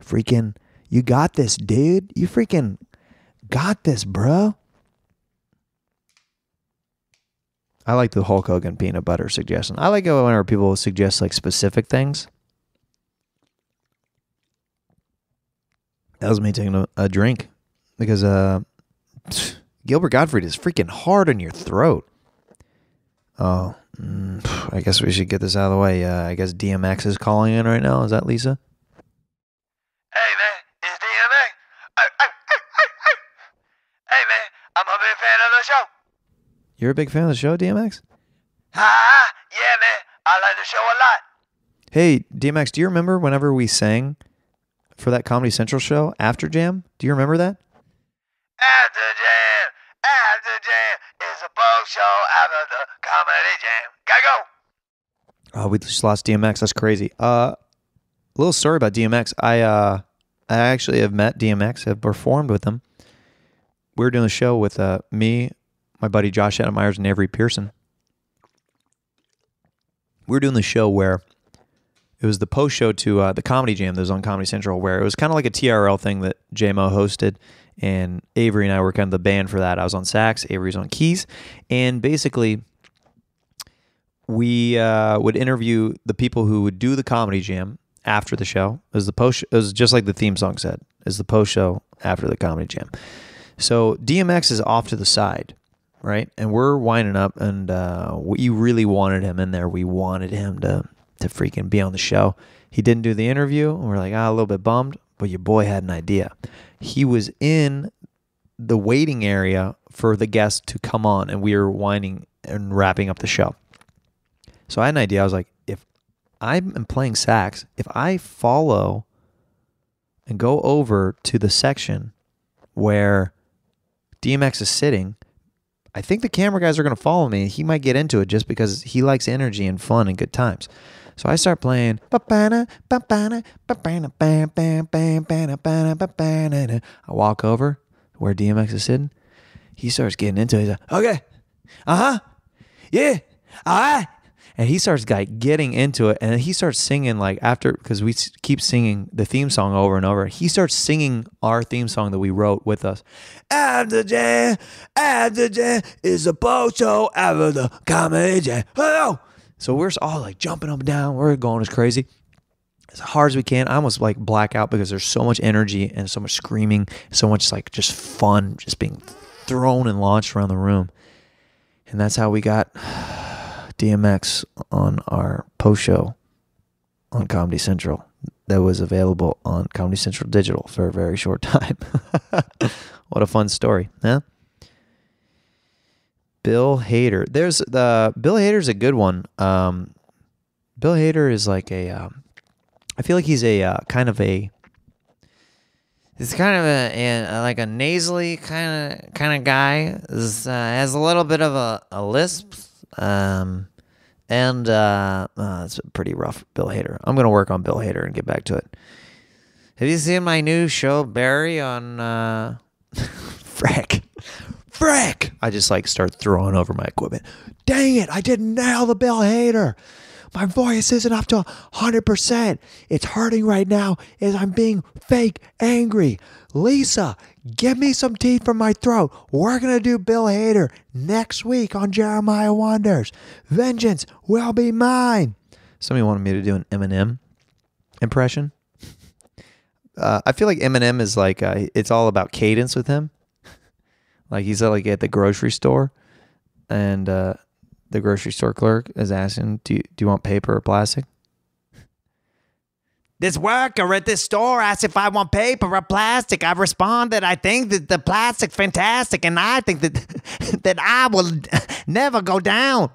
Freaking, you got this, dude. You freaking got this, bro. I like the Hulk Hogan peanut butter suggestion. I like it whenever people suggest like specific things. That was me taking a drink because Gilbert Gottfried is freaking hard on your throat. Oh, I guess we should get this out of the way. I guess DMX is calling in right now. Is that Lisa? Hey man, it's DMX. Hey man, I'm a big fan of the show. You're a big fan of the show, DMX? Yeah man, I like the show a lot. Hey, DMX, do you remember whenever we sang for that Comedy Central show, After Jam? Do you remember that? After Jam is a boat show after the Comedy Jam. Gotta go. Oh, we just lost DMX. That's crazy. little story about DMX. I actually have met DMX, have performed with him. We were doing a show with me, my buddy Josh Adam Myers, and Avery Pearson. We were doing the show where it was the post show to the Comedy Jam that was on Comedy Central, where it was kind of like a TRL thing that JMO hosted, and Avery and I were kind of the band for that. I was on sax, Avery's on keys, and basically we would interview the people who would do the Comedy Jam after the show. It was the post. It was just like the theme song said. It's the post show after the Comedy Jam. So DMX is off to the side, right? And we're winding up, and we really wanted him in there. We wanted him to freaking be on the show. He didn't do the interview, and we're like, a little bit bummed, but your boy had an idea. He was in the waiting area for the guest to come on, and we were winding and wrapping up the show. So I had an idea. I was like, if I am playing sax, if I follow and go over to the section where DMX is sitting, I think the camera guys are going to follow me. He might get into it just because he likes energy and fun and good times. So I start playing. I walk over where DMX is sitting. He starts getting into it. He's like, okay, yeah, all right. And he starts like getting into it, and he starts singing like after, because we keep singing the theme song over and over. He starts singing our theme song that we wrote with us. After jam is a post show after the Comedy Jam. Oh! So we're all like jumping up and down. We're going as crazy as hard as we can. I almost like black out because there's so much energy and so much screaming, so much like just fun, just being thrown and launched around the room. And that's how we got DMX on our post show on Comedy Central that was available on Comedy Central Digital for a very short time. What a fun story, huh? Bill Hader. Bill Hader's a good one. Bill Hader is like I feel like he's kind of a like a nasally kind of guy. Has a little bit of a lisp. It's pretty rough, Bill Hader. I'm gonna work on Bill Hader and get back to it. Have you seen my new show, Barry, on Frick? I just like start throwing over my equipment. Dang it, I didn't nail the Bill Hader. My voice isn't up to 100%. It's hurting right now as I'm being fake angry. Lisa, give me some teeth from my throat. We're going to do Bill Hader next week on Jeremiah Wonders. Vengeance will be mine. Somebody wanted me to do an Eminem impression. I feel like Eminem is like, it's all about cadence with him. Like he's like at the grocery store, and the grocery store clerk is asking, do you want paper or plastic? This worker at this store asked if I want paper or plastic. I responded, I think that the plastic's fantastic, and I think that I will never go down.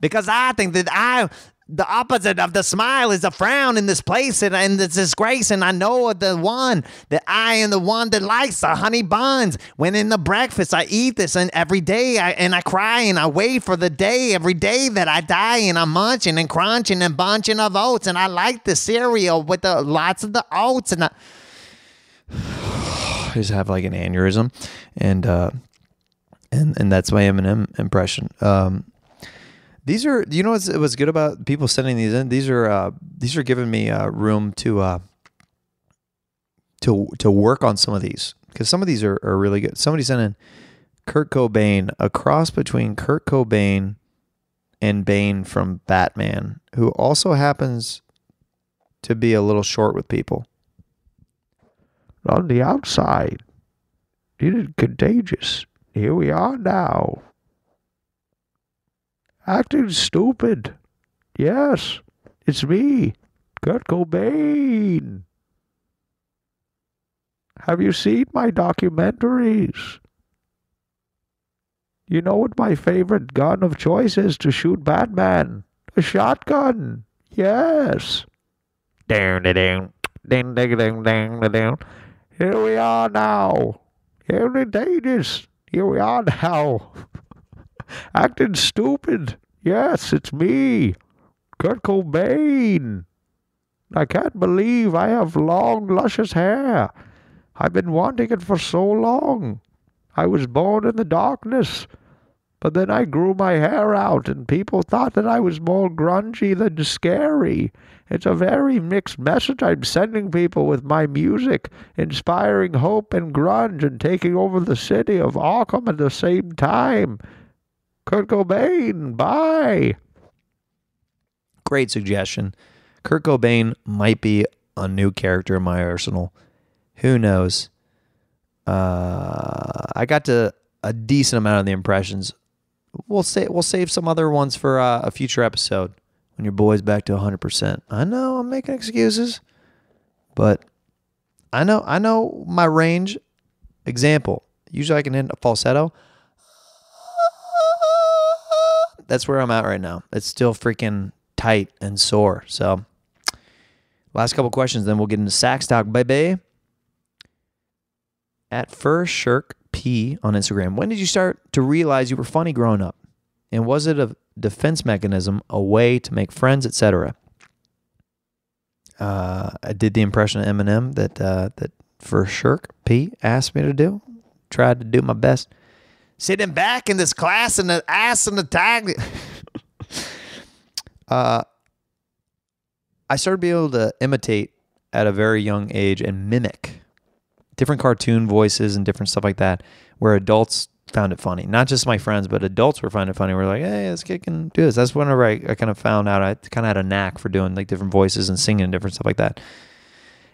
Because I think that the opposite of the smile is a frown in this place and this disgrace, and I know the one that I am the one that likes the honey buns. When in the breakfast I eat this, and every day I cry and I wait for the day every day that I die, and I'm munching and crunching and bunching of oats, and I like the cereal with lots of the oats, and I just have like an aneurysm, and that's my Eminem impression. These are, you know what's good about people sending these in? These are giving me room to work on some of these, because some of these are really good. Somebody sent in Kurt Cobain, a cross between Kurt Cobain and Bane from Batman, who also happens to be a little short with people. On the outside, it is contagious. Here we are now. Acting stupid. Yes, it's me, Kurt Cobain. Have you seen my documentaries? You know what my favorite gun of choice is to shoot Batman? A shotgun. Yes. Down, down, down, down, down, down. Here we are now. Here the dangerous. Here we are now. Acting stupid. Yes, it's me, Kurt Cobain. I can't believe I have long, luscious hair. I've been wanting it for so long. I was born in the darkness, but then I grew my hair out, and people thought that I was more grungy than scary. It's a very mixed message I'm sending people with my music, inspiring hope and grunge and taking over the city of Arkham at the same time. Kurt Cobain, bye. Great suggestion. Kurt Cobain might be a new character in my arsenal. Who knows? I got to a decent amount of the impressions. We'll save some other ones for a future episode when your boy's back to 100%. I know I'm making excuses, but I know my range. Example, usually I can hit a falsetto. That's where I'm at right now. It's still freaking tight and sore. So last couple questions, then we'll get into sax talk, baby. At First Shirk P on Instagram, when did you start to realize you were funny growing up? And was it a defense mechanism, a way to make friends, etc.? I did the impression of Eminem that First Shirk P asked me to do. Tried to do my best. Sitting back in this class and the ass and the tag. I started being able to imitate at a very young age and mimic different cartoon voices and different stuff like that, where adults found it funny. Not just my friends, but adults were finding it funny. We're like, hey, this kid can do this. That's whenever I kind of found out I kind of had a knack for doing like different voices and singing and different stuff like that.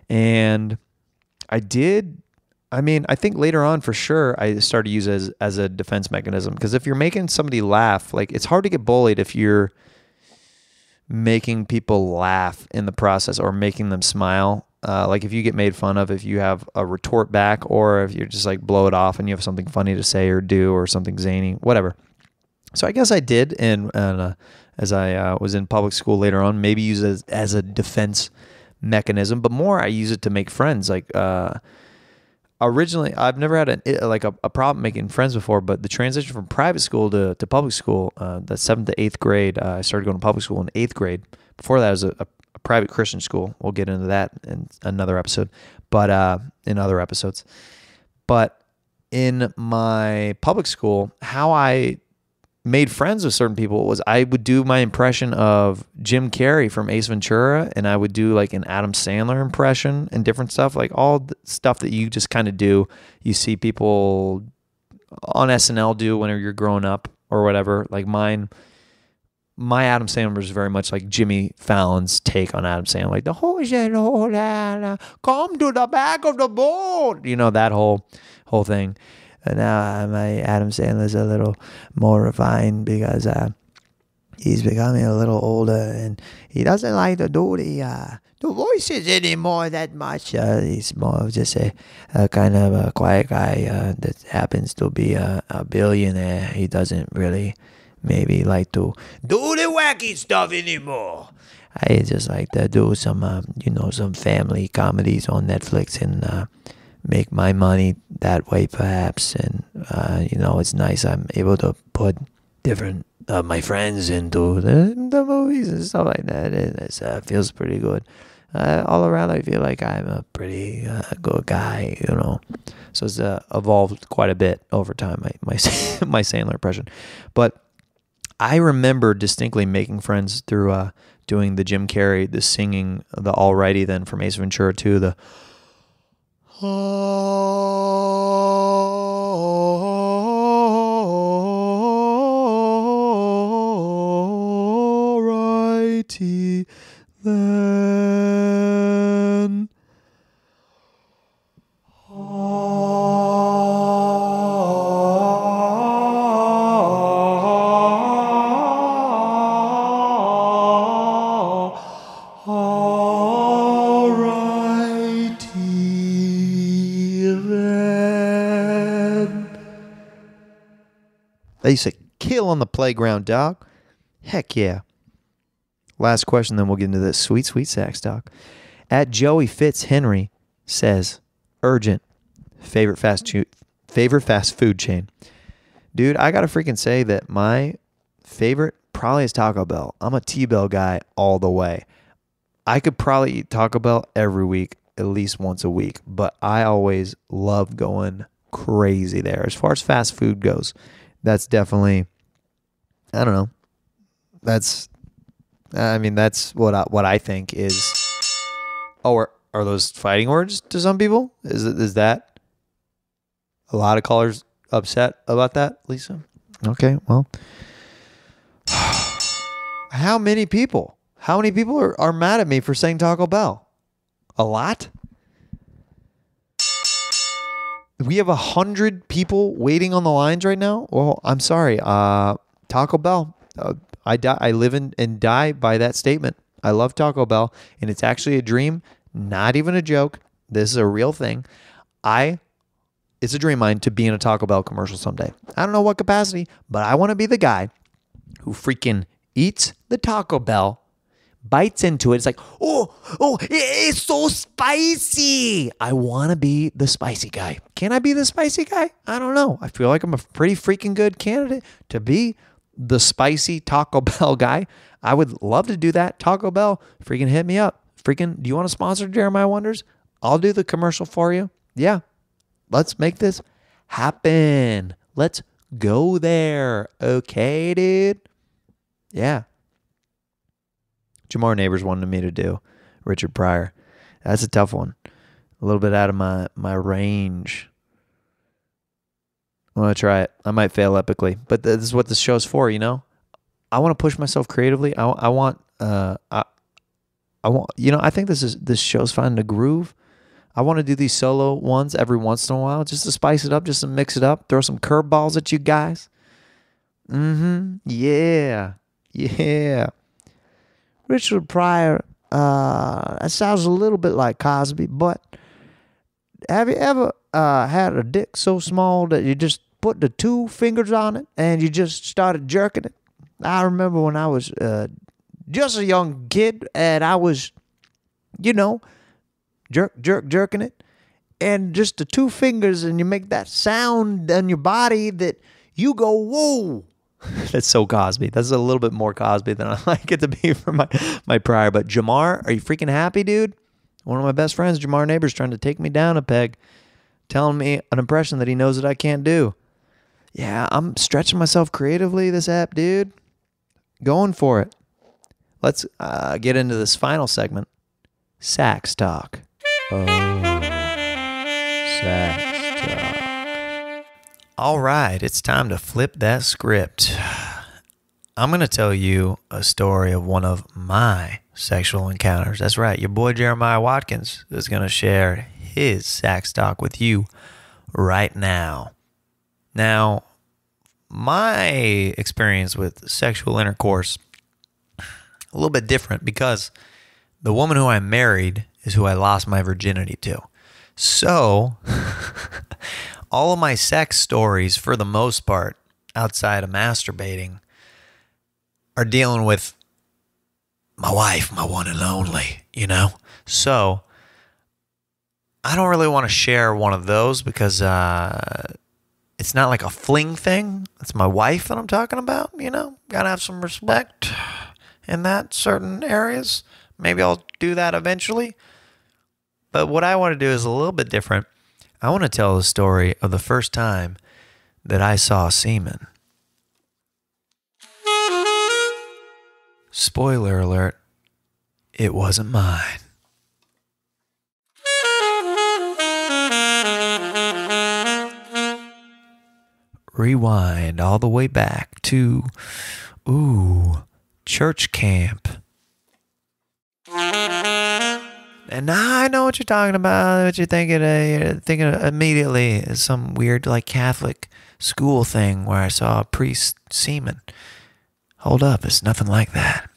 And I think later on for sure, I started to use it as a defense mechanism. Because if you're making somebody laugh, like it's hard to get bullied if you're making people laugh in the process or making them smile. Like if you get made fun of, if you have a retort back, or if you're just like blow it off and you have something funny to say or do or something zany, whatever. So I guess I did, and as I was in public school later on, maybe use it as a defense mechanism, but more I use it to make friends. Like originally, I've never had a problem making friends before, but the transition from private school to public school, the 7th to 8th grade, I started going to public school in 8th grade. Before that, I was a private Christian school. We'll get into that in another episode, but in other episodes. But in my public school, how I made friends with certain people was I would do my impression of Jim Carrey from Ace Ventura, and I would do like an Adam Sandler impression and different stuff, like all the stuff that you just kind of do. You see people on SNL do whenever you're growing up or whatever. Like my Adam Sandler was very much like Jimmy Fallon's take on Adam Sandler, like the whole shit, come to the back of the boat, that whole thing. And now my Adam Sandler's a little more refined because he's becoming a little older and he doesn't like to do the voices anymore that much. He's more of just a kind of a quiet guy that happens to be a billionaire. He doesn't really maybe like to do the wacky stuff anymore. I just like to do some, some family comedies on Netflix and make my money that way, perhaps. And, it's nice I'm able to put different of my friends into the movies and stuff like that. It feels pretty good. All around, I feel like I'm a pretty good guy, So it's evolved quite a bit over time, my Sandler impression. But I remember distinctly making friends through doing the Jim Carrey, the singing, the Alrighty then from Ace Ventura 2, the Alrighty then. They used to kill on the playground, dog. Heck yeah. Last question, then we'll get into this sweet, sweet sax talk. At Joey Fitzhenry says, urgent, favorite fast food chain. Dude, I gotta freaking say that my favorite probably is Taco Bell. I'm a T-Bell guy all the way. I could probably eat Taco Bell every week, at least once a week, but I always love going crazy there. As far as fast food goes, that's definitely, I don't know. That's what I think is. Oh, are those fighting words to some people? Is that a lot of callers upset about that, Lisa? Okay, well, how many people are mad at me for saying Taco Bell? A lot? We have 100 people waiting on the lines right now. Well, I'm sorry. Taco Bell. I live and die by that statement. I love Taco Bell, and it's actually a dream, not even a joke. This is a real thing. It's a dream of mine to be in a Taco Bell commercial someday. I don't know what capacity, but I want to be the guy who freaking eats the Taco Bell, bites into it. It's like, oh, it's so spicy. I want to be the spicy guy. Can I be the spicy guy? I don't know. I feel like I'm a pretty freaking good candidate to be the spicy Taco Bell guy. I would love to do that. Taco Bell, freaking hit me up. Freaking, do you want to sponsor Jeremiah Wonders? I'll do the commercial for you. Yeah. Let's make this happen. Let's go there. Okay, dude? Yeah. Jamar Neighbors wanted me to do Richard Pryor. That's a tough one. A little bit out of my range. I want to try it. I might fail epically, but this is what this show's for, you know? I want to push myself creatively. I want, I think this show's finding a groove. I want to do these solo ones every once in a while just to spice it up, just to mix it up, throw some curveballs at you guys. Yeah. Richard Pryor, that sounds a little bit like Cosby, but have you ever had a dick so small that you just put the 2 fingers on it and you just started jerking it? I remember when I was just a young kid and I was, jerking it, and just the 2 fingers, and you make that sound on your body that you go, whoa. That's so Cosby. That's a little bit more Cosby than I like it to be for my Pryor. But Jamar, are you freaking happy, dude? One of my best friends, Jamar Neighbors, trying to take me down a peg, telling me an impression that he knows that I can't do. Yeah, I'm stretching myself creatively, this app, dude. Going for it. Let's get into this final segment. Sax Talk. Oh, Sax Talk. All right, it's time to flip that script. I'm going to tell you a story of one of my sexual encounters. That's right, your boy Jeremiah Watkins is going to share his Sax Talk with you right now. Now, my experience with sexual intercourse, a little bit different because the woman who I married is who I lost my virginity to. So, all of my sex stories, for the most part, outside of masturbating, are dealing with my wife, my one and only, So, I don't really want to share one of those because it's not like a fling thing. It's my wife that I'm talking about, Gotta have some respect in that certain areas. Maybe I'll do that eventually. But what I want to do is a little bit different. I want to tell the story of the first time that I saw semen. Spoiler alert, it wasn't mine. Rewind all the way back to, church camp. And now I know what you're talking about, what you're thinking immediately is some weird like Catholic school thing where I saw a priest semen. Hold up, it's nothing like that.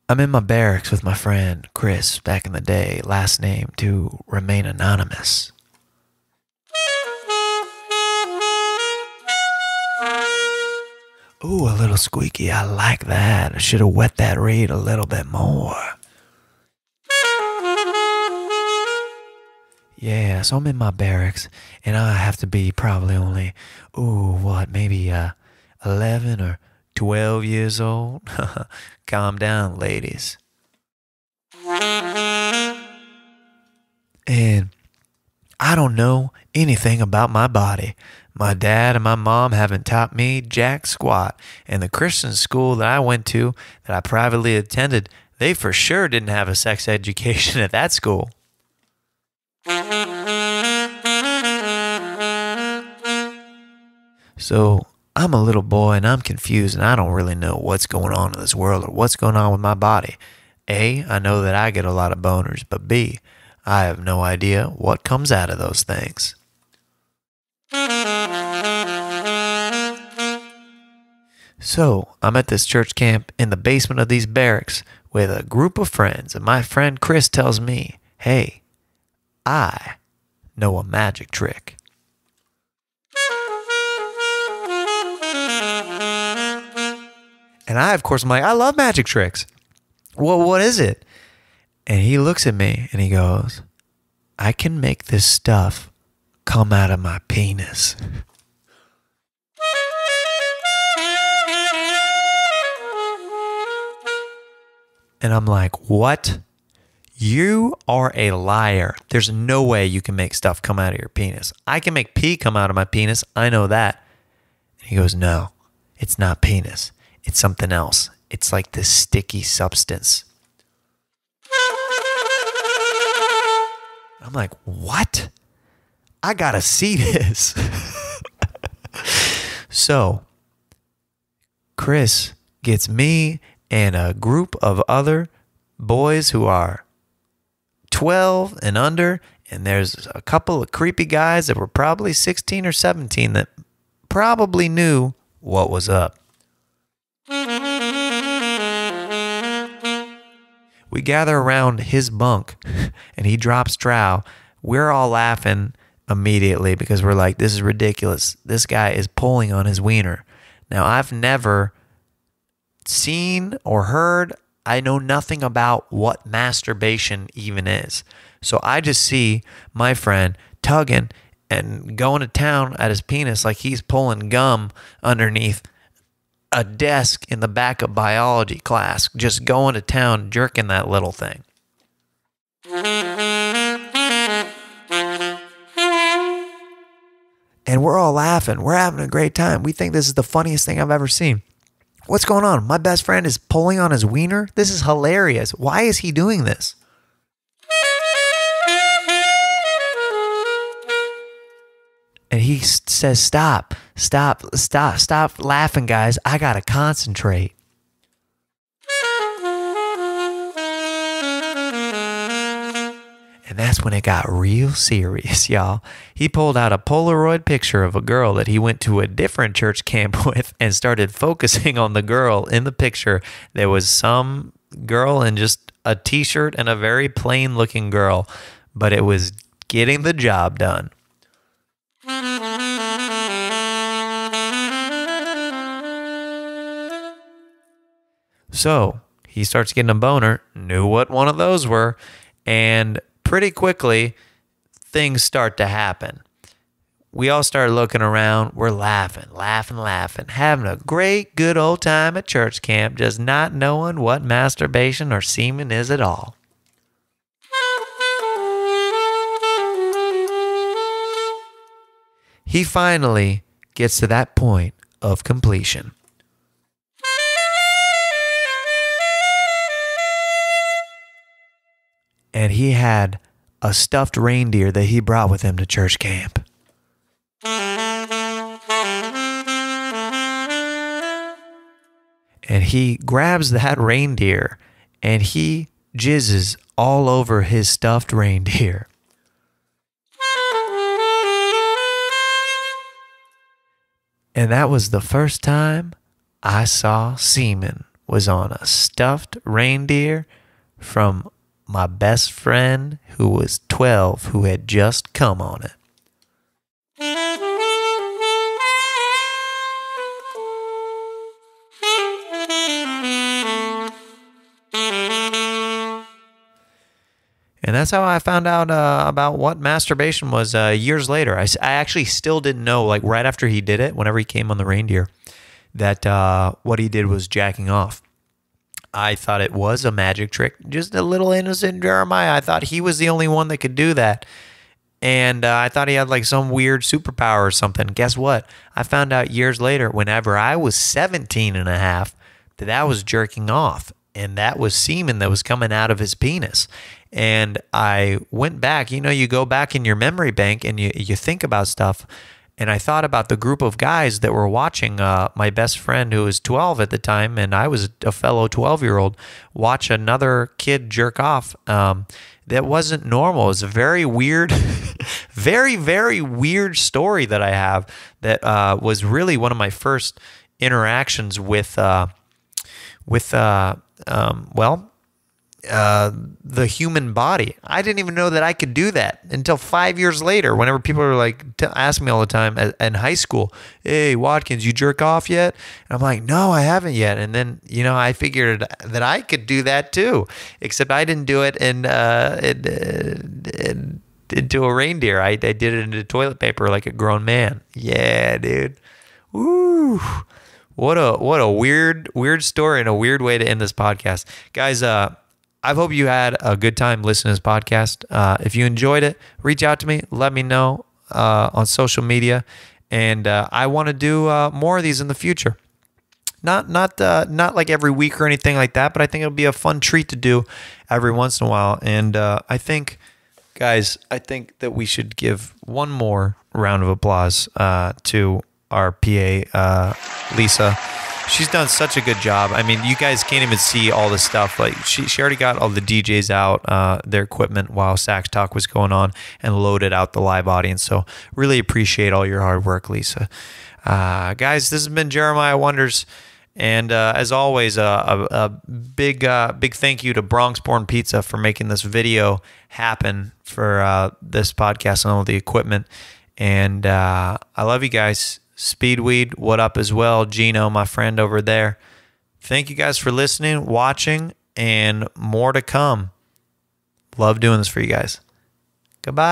I'm in my barracks with my friend Chris back in the day, last name to remain anonymous. Ooh, a little squeaky. I like that. I should have wet that reed a little bit more. Yeah, so I'm in my barracks, and I have to be probably only, maybe 11 or 12 years old. Calm down, ladies. And I don't know anything about my body. My dad and my mom haven't taught me jack squat. And the Christian school that I went to, that I privately attended, they for sure didn't have a sex education at that school. So I'm a little boy and I'm confused and I don't really know what's going on in this world or what's going on with my body. A, I know that I get a lot of boners, but B, I have no idea what comes out of those things. So I'm at this church camp in the basement of these barracks with a group of friends, and my friend Chris tells me, hey, I know a magic trick. And I, of course, am like, I love magic tricks. Well, what is it? And he looks at me and he goes, I can make this stuff come out of my penis. And I'm like, what? You are a liar. There's no way you can make stuff come out of your penis. I can make pee come out of my penis. I know that. And he goes, no, it's not penis. It's something else. It's like this sticky substance. I'm like, what? I gotta see this. So, Chris gets me and a group of other boys who are 12 and under, and there's a couple of creepy guys that were probably 16 or 17 that probably knew what was up. We gather around his bunk and he drops trow. We're all laughing immediately because we're like, this is ridiculous. This guy is pulling on his wiener. Now, I've never seen or heard, I know nothing about what masturbation even is. So I just see my friend tugging and going to town at his penis like he's pulling gum underneath a desk in the back of biology class, just going to town, jerking that little thing. And we're all laughing. We're having a great time. We think this is the funniest thing I've ever seen. What's going on? My best friend is pulling on his wiener? This is hilarious. Why is he doing this? And he says, stop laughing, guys. I gotta concentrate. And that's when it got real serious, y'all. He pulled out a Polaroid picture of a girl that he went to a different church camp with and started focusing on the girl in the picture. There was some girl in just a t-shirt and a very plain looking girl, but it was getting the job done. So he starts getting a boner, knew what one of those were, and pretty quickly things start to happen. We all start looking around. We're laughing, having a great, good old time at church camp, just not knowing what masturbation or semen is at all. He finally gets to that point of completion. And he had a stuffed reindeer that he brought with him to church camp. And he grabs that reindeer and he jizzes all over his stuffed reindeer. And that was the first time I saw semen was on a stuffed reindeer from my best friend who was 12 who had just come on it. And that's how I found out about what masturbation was years later. I actually still didn't know, like right after he did it, whenever he came on the reindeer, that what he did was jacking off. I thought it was a magic trick. Just a little innocent Jeremiah. I thought he was the only one that could do that. And I thought he had like some weird superpower or something. Guess what? I found out years later, whenever I was 17 and a half, that I was jerking off. And that was semen that was coming out of his penis. And I went back. You know, you go back in your memory bank and you think about stuff. And I thought about the group of guys that were watching my best friend, who was 12 at the time, and I was a fellow 12-year-old, watch another kid jerk off. That wasn't normal. It was a very weird, very, very weird story that I have that was really one of my first interactions with the human body. I didn't even know that I could do that until 5 years later, whenever people are like, ask me all the time in high school, hey, Watkins, you jerk off yet? And I'm like, no, I haven't yet. And then, you know, I figured that I could do that too, except I didn't do it into a reindeer. I did it into toilet paper like a grown man. Yeah, dude. Woo. What a weird story and a weird way to end this podcast. Guys, I hope you had a good time listening to this podcast. If you enjoyed it, reach out to me. Let me know on social media. And I want to do more of these in the future. Not like every week or anything like that, but I think it'll be a fun treat to do every once in a while. And I think, guys, that we should give one more round of applause to our PA, Lisa. She's done such a good job. I mean, you guys can't even see all the stuff. Like she already got all the DJs out, their equipment while Sax Talk was going on, and loaded out the live audience. So really appreciate all your hard work, Lisa. Guys, this has been Jeremiah Wonders. And as always, a big thank you to Bronx Born Pizza for making this video happen for this podcast and all the equipment. And I love you guys. Speedweed, what up as well? Gino, my friend over there. Thank you guys for listening, watching, and more to come. Love doing this for you guys. Goodbye.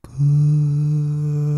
Good.